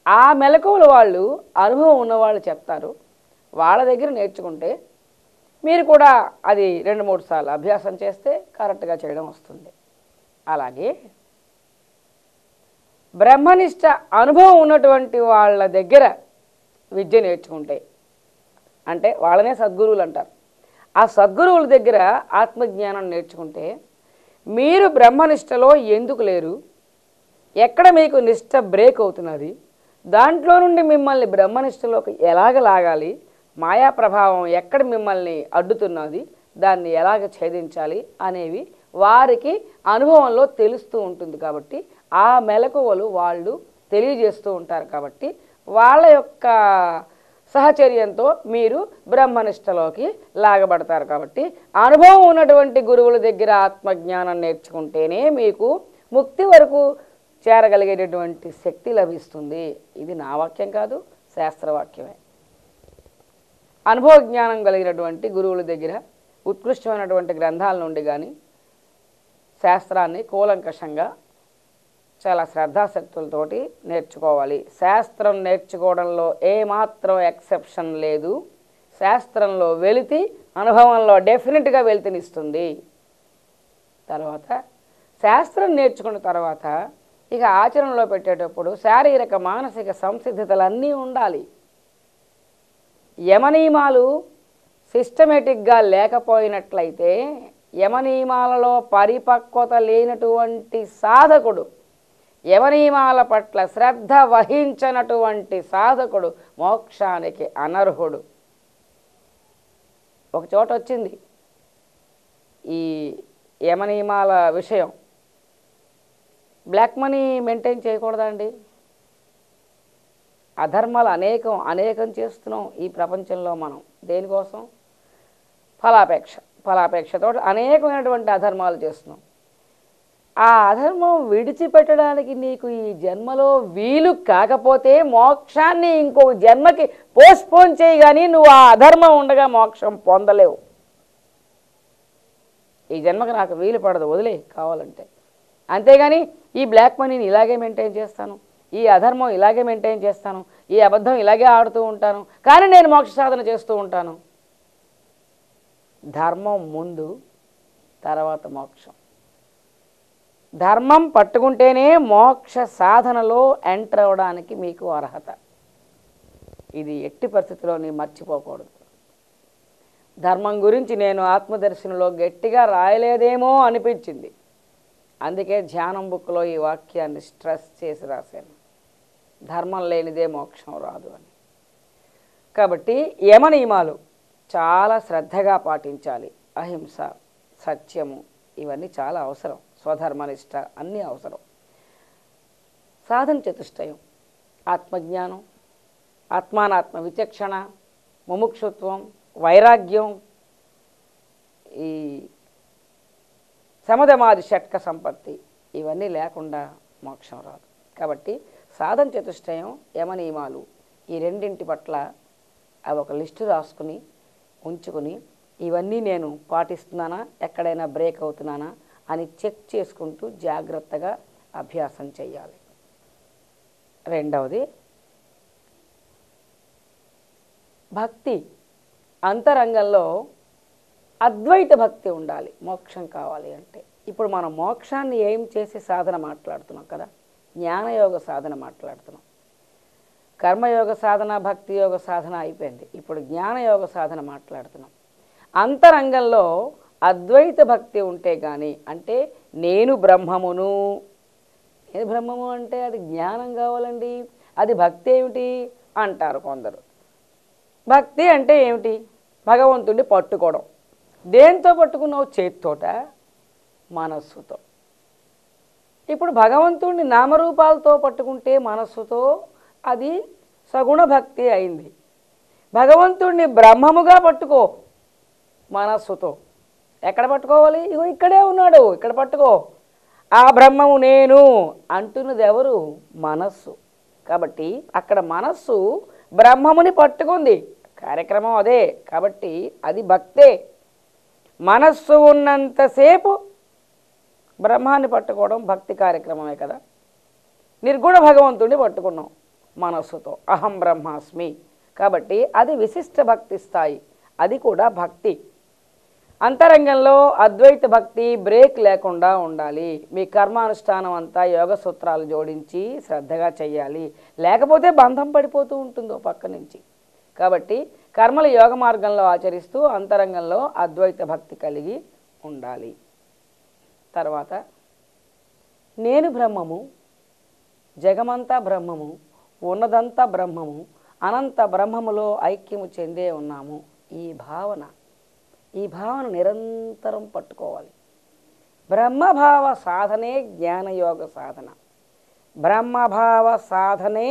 ఆ మెలకువలు వాళ్ళు అనుభవం ఉన్నవాళ్ళు చెప్తారు. వాళ్ళ దగ్గర నేర్చుకుంటే మీరు కూడా అది 2-3 సార్లు అభ్యాసం చేస్తే కరెక్ట్గా చేయడం వస్తుంది. అలాగే బ్రహ్మనిష్ట అనుభవం ఉన్నటువంటి వాళ్ళ దగ్గర విద్య నేర్చుకుంటే అంటే వాళ్ళనే సద్గురువులు అంటారు. ఆ సద్గురువుల దగ్గర ఆత్మజ్ఞానం నేర్చుకుంటే మీరు బ్రహ్మనిష్టలో ఎందుకు లేరు, ఎక్కడ మీకు నిష్ట బ్రేక్ అవుతున్నది, దాంట్లో నుండి మిమ్మల్ని బ్రహ్మనిష్టలోకి ఎలాగ లాగాలి, మాయా ప్రభావం ఎక్కడ మిమ్మల్ని అడ్డుతున్నది, దాన్ని ఎలాగ ఛేదించాలి అనేవి వారికి అనుభవంలో తెలుస్తూ ఉంటుంది. కాబట్టి ఆ మెలకువలు వాళ్ళు తెలియజేస్తూ ఉంటారు. కాబట్టి వాళ్ళ యొక్క సహచర్యంతో మీరు బ్రహ్మనిష్టలోకి లాగబడతారు. కాబట్టి అనుభవం ఉన్నటువంటి గురువుల దగ్గర ఆత్మజ్ఞానం నేర్చుకుంటేనే మీకు ముక్తి వరకు చేరగలిగేటటువంటి శక్తి లభిస్తుంది. ఇది నా వాక్యం కాదు, శాస్త్రవాక్యమే. అనుభవ జ్ఞానం కలిగినటువంటి గురువుల దగ్గర ఉత్కృష్టమైనటువంటి గ్రంథాల నుండి కానీ శాస్త్రాన్ని కూలంకషంగా చాలా శ్రద్ధాశక్తులతోటి నేర్చుకోవాలి. శాస్త్రం నేర్చుకోవడంలో ఏమాత్రం ఎక్సెప్షన్ లేదు. శాస్త్రంలో వెలితి అనుభవంలో డెఫినెట్గా వెలితినిస్తుంది. తర్వాత శాస్త్రం నేర్చుకున్న తర్వాత ఇక ఆచరణలో పెట్టేటప్పుడు శారీరక మానసిక సంసిద్ధతలన్నీ ఉండాలి. యమనియమాలు సిస్టమేటిక్గా లేకపోయినట్లయితే, యమనియమాలలో పరిపక్వత లేనటువంటి సాధకుడు, యమనియమాల పట్ల శ్రద్ధ వహించనటువంటి సాధకుడు మోక్షానికి అనర్హుడు. ఒక చోట వచ్చింది ఈ యమనియమాల విషయం. బ్లాక్ మనీ మెయింటైన్ చేయకూడదా అండి? అధర్మాలు అనేకం చేస్తున్నాం ఈ ప్రపంచంలో మనం. దేనికోసం? ఫలాపేక్షతో అనేకమైనటువంటి అధర్మాలు చేస్తున్నాం. ఆ అధర్మం విడిచిపెట్టడానికి నీకు ఈ జన్మలో వీలు కాకపోతే మోక్షాన్ని ఇంకొక జన్మకి పోస్ట్పోన్ చేయి, కానీ నువ్వు ఆ అధర్మం ఉండగా మోక్షం పొందలేవు. ఈ జన్మకి నాకు వీలు పడదు, వదిలే కావాలంటే. అంతేగాని ఈ బ్లాక్ మనీని ఇలాగే మెయింటైన్ చేస్తాను, ఈ అధర్మం ఇలాగే మెయింటైన్ చేస్తాను, ఈ అబద్ధం ఇలాగే ఆడుతూ ఉంటాను, కానీ నేను మోక్ష సాధన చేస్తూ ఉంటాను. ధర్మం ముందు, తర్వాత మోక్షం. ధర్మం పట్టుకుంటేనే మోక్ష సాధనలో ఎంటర్ అవ్వడానికి మీకు అర్హత. ఇది ఎట్టి పరిస్థితిలో నీ మర్చిపోకూడదు. ధర్మం గురించి నేను ఆత్మదర్శనంలో గట్టిగా రాయలేదేమో అనిపించింది. అందుకే ధ్యానం బుక్లో ఈ వాక్యాన్ని స్ట్రెస్ చేసి రాశాను. ధర్మం లేనిదే మోక్షం రాదు అని. కాబట్టి యమనియమాలు చాలా శ్రద్ధగా పాటించాలి. అహింస, సత్యము ఇవన్నీ చాలా అవసరం. స్వధర్మనిష్ట అన్నీ అవసరం. సాధన చతుష్టయం: ఆత్మజ్ఞానం, ఆత్మానాత్మ విచక్షణ, ముముక్షుత్వం, వైరాగ్యం, ఈ సమధమాది షట్క సంపత్తి, ఇవన్నీ లేకుండా మోక్షం రాదు. కాబట్టి సాధన చతుష్టయం, యమనియమాలు, ఈ రెండింటి పట్ల అవి ఒక లిస్టు రాసుకుని ఉంచుకుని, ఇవన్నీ నేను పాటిస్తున్నానా, ఎక్కడైనా బ్రేక్ అవుతున్నానా అని చెక్ చేసుకుంటూ జాగ్రత్తగా అభ్యాసం చేయాలి. రెండవది భక్తి. అంతరంగంలో అద్వైత భక్తి ఉండాలి మోక్షం కావాలి అంటే. ఇప్పుడు మనం మోక్షాన్ని ఏం చేసి సాధన మాట్లాడుతున్నాం కదా, జ్ఞానయోగ సాధన మాట్లాడుతున్నాం. కర్మయోగ సాధన, భక్తి యోగ సాధన అయిపోయింది. ఇప్పుడు జ్ఞానయోగ సాధన మాట్లాడుతున్నాం. అంతరంగంలో అద్వైత భక్తి ఉంటే కానీ, అంటే నేను బ్రహ్మమును, నేను బ్రహ్మము అంటే అది జ్ఞానం కావాలండి, అది భక్తి ఏమిటి అంటారు కొందరు. భక్తి అంటే ఏమిటి? భగవంతుడిని పట్టుకోవడం. దేంతో పట్టుకున్నావు? చేత్తోట, మనస్సుతో. ఇప్పుడు భగవంతుడిని నామరూపాలతో పట్టుకుంటే మనస్సుతో అది సగుణ భక్తి అయింది. భగవంతుడిని బ్రహ్మముగా పట్టుకో మనస్సుతో. ఎక్కడ పట్టుకోవాలి? ఇగో ఇక్కడే ఉన్నాడు, ఇక్కడ పట్టుకో. ఆ బ్రహ్మము నేను అంటున్నది ఎవరు? మనస్సు. కాబట్టి అక్కడ మనస్సు బ్రహ్మముని పట్టుకుంది, కార్యక్రమం అదే. కాబట్టి అది భక్తే. మనస్సు ఉన్నంతసేపు బ్రహ్మాన్ని పట్టుకోవడం భక్తి కార్యక్రమమే కదా. నిర్గుణ భగవంతుడిని పట్టుకున్నాం మనస్సుతో, అహం బ్రహ్మాస్మి. కాబట్టి అది విశిష్ట భక్తి స్థాయి, అది కూడా భక్తి. అంతరంగంలో అద్వైత భక్తి బ్రేక్ లేకుండా ఉండాలి. మీ కర్మానుష్ఠానం అంతా యోగ సూత్రాలు జోడించి శ్రద్ధగా చెయ్యాలి, లేకపోతే బంధం పడిపోతూ ఉంటుందో పక్క నుంచి. కాబట్టి కర్మలు యోగ మార్గంలో ఆచరిస్తూ అంతరంగంలో అద్వైత భక్తి కలిగి ఉండాలి. తర్వాత నేను బ్రహ్మము, జగమంతా బ్రహ్మము, ఉన్నదంతా బ్రహ్మము, అనంత బ్రహ్మములో ఐక్యము చెందే ఉన్నాము. ఈ భావన నిరంతరం పట్టుకోవాలి. బ్రహ్మభావ సాధనే జ్ఞానయోగ సాధన. బ్రహ్మభావ సాధనే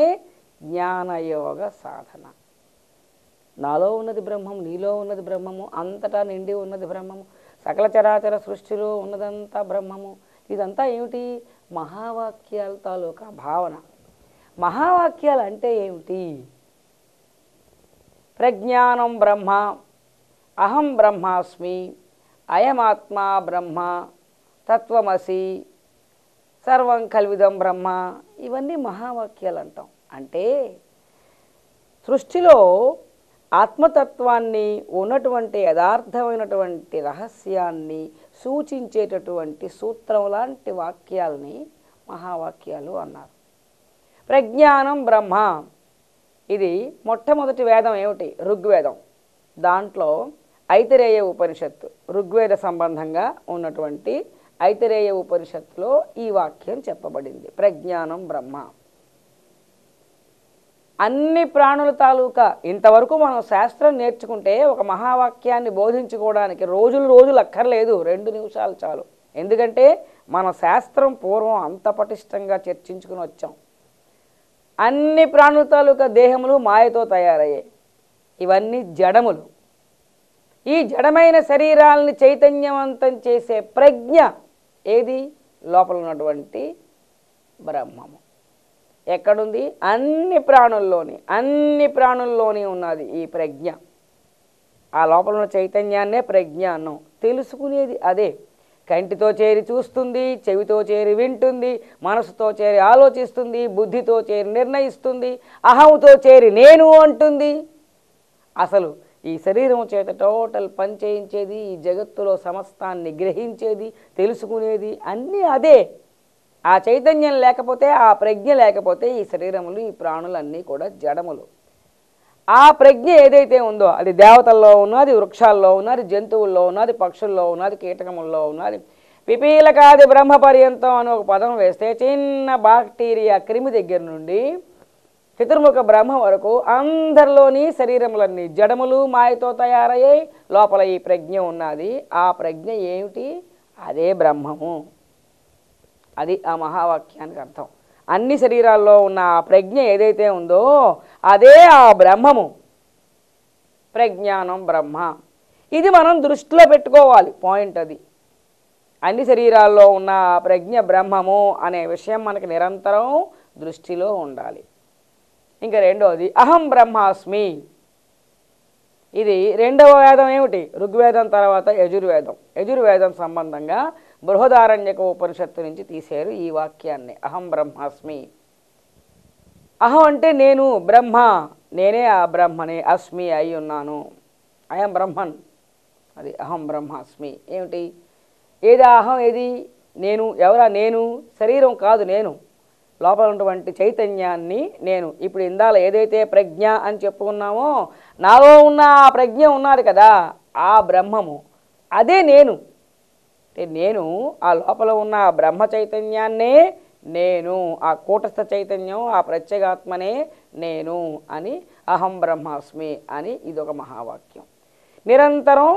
జ్ఞానయోగ సాధన. నాలో ఉన్నది బ్రహ్మము, నీలో ఉన్నది బ్రహ్మము, అంతటా నిండి ఉన్నది బ్రహ్మము, సకల చరాచర సృష్టిలో ఉన్నదంతా బ్రహ్మము. ఇదంతా ఏమిటి? మహావాక్యాల తాలూకా భావన. మహావాక్యాలు అంటే ఏమిటి? ప్రజ్ఞానం బ్రహ్మ, అహం బ్రహ్మాస్మి, అయమాత్మా బ్రహ్మ, తత్వమసి, సర్వం కల్విదం బ్రహ్మ. ఇవన్నీ మహావాక్యాలు అంటాం. అంటే సృష్టిలో ఆత్మతత్వాన్ని, ఉన్నటువంటి యథార్థమైనటువంటి రహస్యాన్ని సూచించేటటువంటి సూత్రం లాంటి వాక్యాలని మహావాక్యాలు అన్నారు. ప్రజ్ఞానం బ్రహ్మ, ఇది మొట్టమొదటి వేదం ఏమిటి? ఋగ్వేదం. దాంట్లో ఐతిరేయ ఉపనిషత్తు, ఋగ్వేద సంబంధంగా ఉన్నటువంటి ఐతిరేయ ఉపనిషత్తులో ఈ వాక్యం చెప్పబడింది. ప్రజ్ఞానం బ్రహ్మ. అన్ని ప్రాణుల తాలూకా ఇంతవరకు మనం శాస్త్రం నేర్చుకుంటే ఒక మహావాక్యాన్ని బోధించుకోవడానికి రోజులు అక్కర్లేదు, 2 నిమిషాలు చాలు. ఎందుకంటే మన శాస్త్రం పూర్వం అంత పటిష్టంగా చర్చించుకుని వచ్చాం. అన్ని ప్రాణుల తాలూకా దేహములు మాయతో తయారయ్యాయి. ఇవన్నీ జడములు. ఈ జడమైన శరీరాలని చైతన్యవంతం చేసే ప్రజ్ఞ ఏది? లోపల ఉన్నటువంటి బ్రహ్మము. ఎక్కడుంది? అన్ని ప్రాణుల్లోని ఉన్నది ఈ ప్రజ్ఞ. ఆ లోపల ఉన్న చైతన్యాన్నే ప్రజ్ఞ అన్నాం. తెలుసుకునేది అదే. కంటితో చేరి చూస్తుంది, చెవితో చేరి వింటుంది, మనసుతో చేరి ఆలోచిస్తుంది, బుద్ధితో చేరి నిర్ణయిస్తుంది, అహంతో చేరి నేను అంటుంది. అసలు ఈ శరీరం చేత టోటల్ పని చేయించేది, ఈ జగత్తులో సమస్తాన్ని గ్రహించేది, తెలుసుకునేది అన్నీ అదే. ఆ చైతన్యం లేకపోతే, ఆ ప్రజ్ఞ లేకపోతే ఈ శరీరములు, ఈ ప్రాణులన్నీ కూడా జడములు. ఆ ప్రజ్ఞ ఏదైతే ఉందో అది దేవతల్లో ఉన్నది, వృక్షాల్లో ఉన్నది, జంతువుల్లో ఉన్నది, పక్షుల్లో ఉన్నది, కీటకముల్లో ఉన్నది. పిపీలకాది బ్రహ్మ పర్యంతం అని ఒక పదం వేస్తే చిన్న బాక్టీరియా క్రిమి దగ్గర నుండి చతుర్ముఖ బ్రహ్మ వరకు అందరిలోని శరీరములన్నీ జడములు, మాయతో తయారయ్యాయి. లోపల ఈ ప్రజ్ఞ ఉన్నది. ఆ ప్రజ్ఞ ఏమిటి? అదే బ్రహ్మము. అది ఆ మహావాక్యానికి అర్థం. అన్ని శరీరాల్లో ఉన్న ఆ ప్రజ్ఞ ఏదైతే ఉందో అదే ఆ బ్రహ్మము. ప్రజ్ఞానం బ్రహ్మ. ఇది మనం దృష్టిలో పెట్టుకోవాలి. పాయింట్ అది. అన్ని శరీరాల్లో ఉన్న ఆ ప్రజ్ఞ బ్రహ్మము అనే విషయం మనకి నిరంతరం దృష్టిలో ఉండాలి. ఇంకా రెండవది అహం బ్రహ్మాస్మి. ఇది రెండవ వేదం ఏమిటి? ఋగ్వేదం తర్వాత యజుర్వేదం. యజుర్వేదం సంబంధంగా బృహదారణ్యక ఉపనిషత్తు నుంచి తీశారు ఈ వాక్యాన్ని. అహం బ్రహ్మాస్మి. అహం అంటే నేను, బ్రహ్మ నేనే ఆ బ్రహ్మనే, అస్మి అయి ఉన్నాను, అయం బ్రహ్మన్. అది అహం బ్రహ్మాస్మి. ఏమిటి? ఏది అహం? ఏది నేను? ఎవరా నేను? శరీరం కాదు నేను, లోపల ఉన్నటువంటి చైతన్యాన్ని నేను. ఇప్పుడు ఇందాల ఏదైతే ప్రజ్ఞ అని చెప్పుకున్నామో నాలో ఉన్న ఆ ప్రజ్ఞ ఉన్నది కదా, ఆ బ్రహ్మము అదే నేను. అంటే నేను ఆ లోపల ఉన్న ఆ బ్రహ్మ చైతన్యాన్నే నేను, ఆ కూటస్థ చైతన్యం, ఆ ప్రత్యేగాత్మనే నేను అని అహం బ్రహ్మాస్మి అని ఇదొక మహావాక్యం. నిరంతరం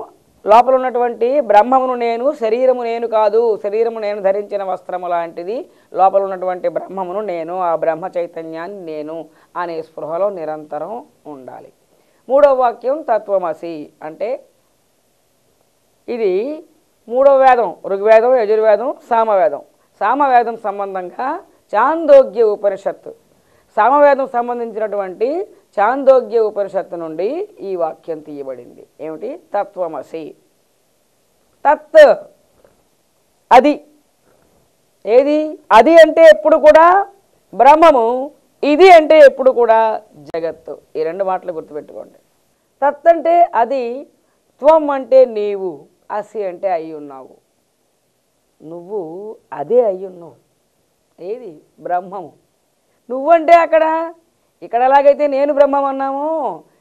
లోపల ఉన్నటువంటి బ్రహ్మమును నేను, శరీరము నేను కాదు, శరీరము నేను ధరించిన వస్త్రము లాంటిది, లోపల ఉన్నటువంటి బ్రహ్మమును నేను, ఆ బ్రహ్మ చైతన్యాన్ని నేను అనే స్పృహలో నిరంతరం ఉండాలి. మూడవ వాక్యం తత్వమసి. అంటే ఇది మూడవ వేదం. ఋగ్వేదం, యజుర్వేదం, సామవేదం. సామవేదం సంబంధంగా చాందోగ్య ఉపనిషత్తు, సామవేదం సంబంధించినటువంటి చాందోగ్య ఉపనిషత్తు నుండి ఈ వాక్యం తీయబడింది. ఏమిటి? తత్వమసి. తత్ అది. ఏది? అది అంటే ఎప్పుడు కూడా బ్రహ్మము, ఇది అంటే ఎప్పుడు కూడా జగత్తు. ఈ 2 మాటలు గుర్తుపెట్టుకోండి. తత్ అంటే అది, త్వం అంటే నీవు, అసి అంటే అయి ఉన్నావు. నువ్వు అదే అయి ఉన్నావు. ఏది? బ్రహ్మము. నువ్వంటే ఇక్కడ ఎలాగైతే నేను బ్రహ్మం అన్నామో,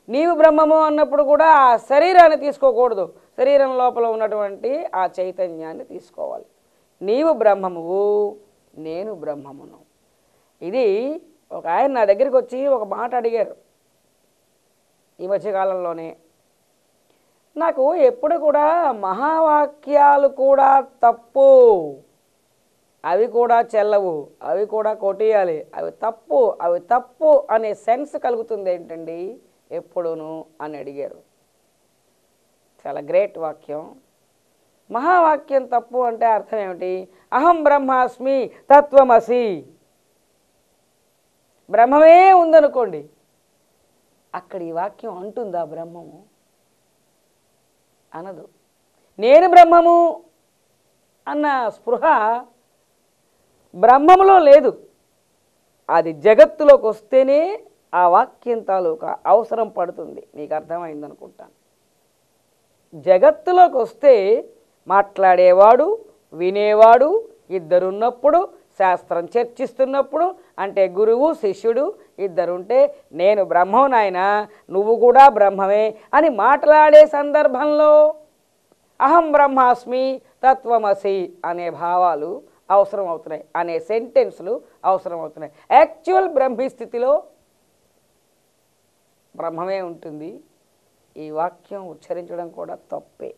నీవు బ్రహ్మము అన్నప్పుడు కూడా ఆ శరీరాన్ని తీసుకోకూడదు, శరీరం లోపల ఉన్నటువంటి ఆ చైతన్యాన్ని తీసుకోవాలి. నీవు బ్రహ్మమువు, నేను బ్రహ్మమును. ఇది ఒక ఆయన నా దగ్గరికి వచ్చి ఒక మాట అడిగారు ఈ మధ్యకాలంలోనే. నాకు ఎప్పుడు కూడా మహావాక్యాలు కూడా తప్పు, అవి కూడా చెల్లవు, అవి కూడా కొట్టేయాలి, అవి తప్పు అనే సెన్స్ కలుగుతుంది ఏంటండి ఎప్పుడూను అని అడిగారు. చాలా గ్రేట్ వాక్యం. మహావాక్యం తప్పు అంటే అర్థం ఏమిటి? అహం బ్రహ్మాస్మి తత్వమసి. బ్రహ్మమే ఉందనుకోండి, అక్కడ ఈ వాక్యం అంటుందా బ్రహ్మము? అనదు. నేను బ్రహ్మము అన్న స్పృహ బ్రహ్మములో లేదు. అది జగత్తులోకి వస్తేనే ఆ వాక్యం తాలూకా అవసరం పడుతుంది. మీకు అర్థమైందనుకుంటాను. జగత్తులోకి వస్తే మాట్లాడేవాడు వినేవాడు ఇద్దరున్నప్పుడు, శాస్త్రం చర్చిస్తున్నప్పుడు, అంటే గురువు శిష్యుడు ఇద్దరుంటే నేను బ్రహ్మం నాయన నువ్వు కూడా బ్రహ్మమే అని మాట్లాడే సందర్భంలో అహం బ్రహ్మాస్మి తత్వమసి అనే భావాలు అవసరం అవుతున్నాయి, అనే సెంటెన్స్లు అవసరం అవుతున్నాయి. యాక్చువల్ బ్రహ్మీ స్థితిలో బ్రహ్మమే ఉంటుంది. ఈ వాక్యం ఉచ్చరించడం కూడా తప్పే.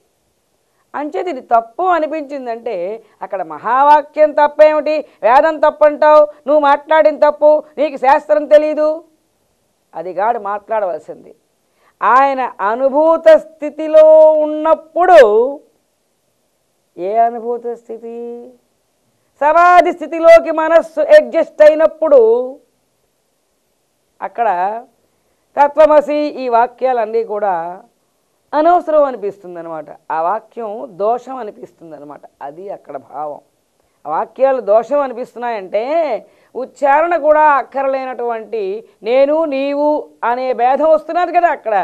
అంచేది ఇది తప్పు అనిపించిందంటే అక్కడ మహావాక్యం తప్పేమిటి? వేదం తప్పంటావు, నువ్వు మాట్లాడిన తప్పు, నీకు శాస్త్రం తెలీదు. అది గాడు మాట్లాడవలసింది. ఆయన అనుభూత స్థితిలో ఉన్నప్పుడు, ఏ అనుభూత స్థితి? సమాధి స్థితిలోకి మనస్సు అడ్జస్ట్ అయినప్పుడు అక్కడ తత్వమసి ఈ వాక్యాలన్నీ కూడా అనవసరం అనిపిస్తుంది అనమాట. ఆ వాక్యం దోషం అనిపిస్తుంది అనమాట. అది అక్కడ భావం. ఆ వాక్యాలు దోషం అనిపిస్తున్నాయంటే ఉచ్చారణ కూడా అక్కరలేనటువంటి నేను నీవు అనే భేదం వస్తున్నది కదా. అక్కడ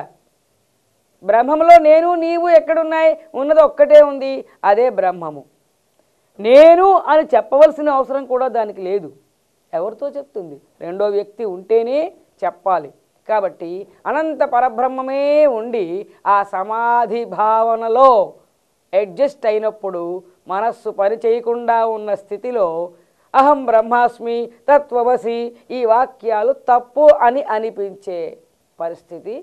బ్రహ్మంలో నేను నీవు ఎక్కడున్నాయి? ఉన్నది ఒక్కటే ఉంది, అదే బ్రహ్మము. నేను అని చెప్పవలసిన అవసరం కూడా దానికి లేదు. ఎవరితో చెప్తుంది? రెండో వ్యక్తి ఉంటేనే చెప్పాలి. కాబట్టి అనంత పరబ్రహ్మమే ఉండి ఆ సమాధి భావనలో అడ్జస్ట్ అయినప్పుడు మనస్సు పని చేయకుండా ఉన్న స్థితిలో అహం బ్రహ్మాస్మి తత్వమసి ఈ వాక్యాలు తప్పు అని అనిపించే పరిస్థితి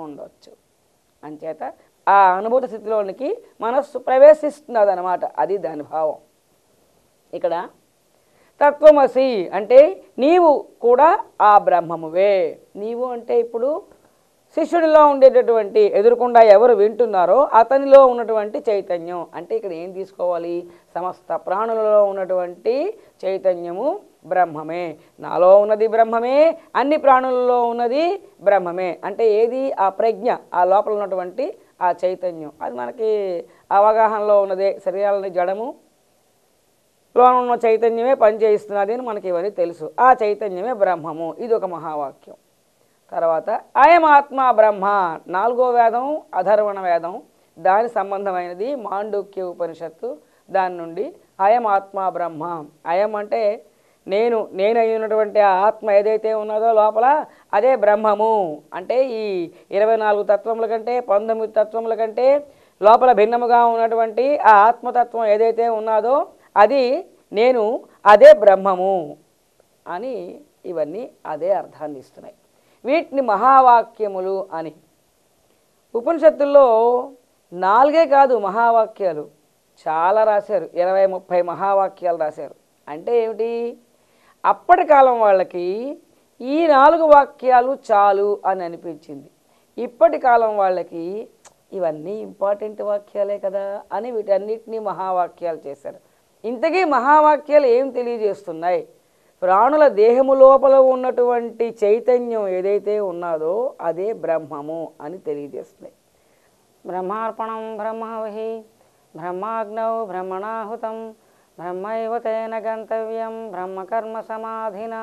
ఉండొచ్చు. అంచేత ఆ అనుభూత స్థితిలోనికి మనస్సు ప్రవేశిస్తున్నది అన్నమాట. అది దాని భావం. ఇక్కడ తత్వమసి అంటే నీవు కూడా ఆ బ్రహ్మమువే. నీవు అంటే ఇప్పుడు శిష్యుడిలో ఉండేటటువంటి ఎదురుకుండా ఎవరు వింటున్నారో అతనిలో ఉన్నటువంటి చైతన్యం. అంటే ఇక్కడ ఏం తీసుకోవాలి? సమస్త ప్రాణులలో ఉన్నటువంటి చైతన్యము బ్రహ్మమే. నాలో ఉన్నది బ్రహ్మమే, అన్ని ప్రాణులలో ఉన్నది బ్రహ్మమే. అంటే ఏది? ఆ ప్రజ్ఞ, ఆ లోపల ఉన్నటువంటి ఆ చైతన్యం. అది మనకి అవగాహనలో ఉన్నదే. శరీరాలని జడము, లోన ఉన్న చైతన్యమే పనిచేస్తున్నది అని మనకి ఇవన్నీ తెలుసు. ఆ చైతన్యమే బ్రహ్మము. ఇది ఒక మహావాక్యం. తర్వాత అయం ఆత్మ బ్రహ్మ, 4వ వేదం అధర్వణ వేదం, దాని సంబంధమైనది మాండూక్య ఉపనిషత్తు. దాని నుండి అయం ఆత్మ బ్రహ్మ. అయం అంటే నేనైనటువంటి ఆ ఆత్మ ఏదైతే ఉన్నదో లోపల అదే బ్రహ్మము. అంటే ఈ 24 తత్వముల కంటే 19 తత్వముల కంటే లోపల భిన్నముగా ఉన్నటువంటి ఆ ఆత్మతత్వం ఏదైతే ఉన్నదో అది నేను, అదే బ్రహ్మము అని ఇవన్నీ అదే అర్థాన్ని ఇస్తున్నాయి. వీటిని మహావాక్యములు అని. ఉపనిషత్తుల్లో 4 కాదు మహావాక్యాలు, చాలా రాశారు. 20-30 మహావాక్యాలు రాశారు. అంటే ఏమిటి? అప్పటి కాలం వాళ్ళకి ఈ 4 వాక్యాలు చాలు అని అనిపించింది. ఇప్పటి కాలం వాళ్ళకి ఇవన్నీ ఇంపార్టెంట్ వాక్యాలే కదా అని వీటన్నిటినీ మహావాక్యాలు చేశారు. ఇంతకీ మహావాక్యాలు ఏం తెలియజేస్తున్నాయి? ప్రాణుల దేహము లోపల ఉన్నటువంటి చైతన్యం ఏదైతే ఉన్నదో అదే బ్రహ్మము అని తెలియజేస్తున్నాయి. బ్రహ్మార్పణం బ్రహ్మవహి బ్రహ్మాగ్నౌ బ్రహ్మణాహుతం బ్రహ్మైవ తేన గంతవ్యం బ్రహ్మకర్మ సమాధినా.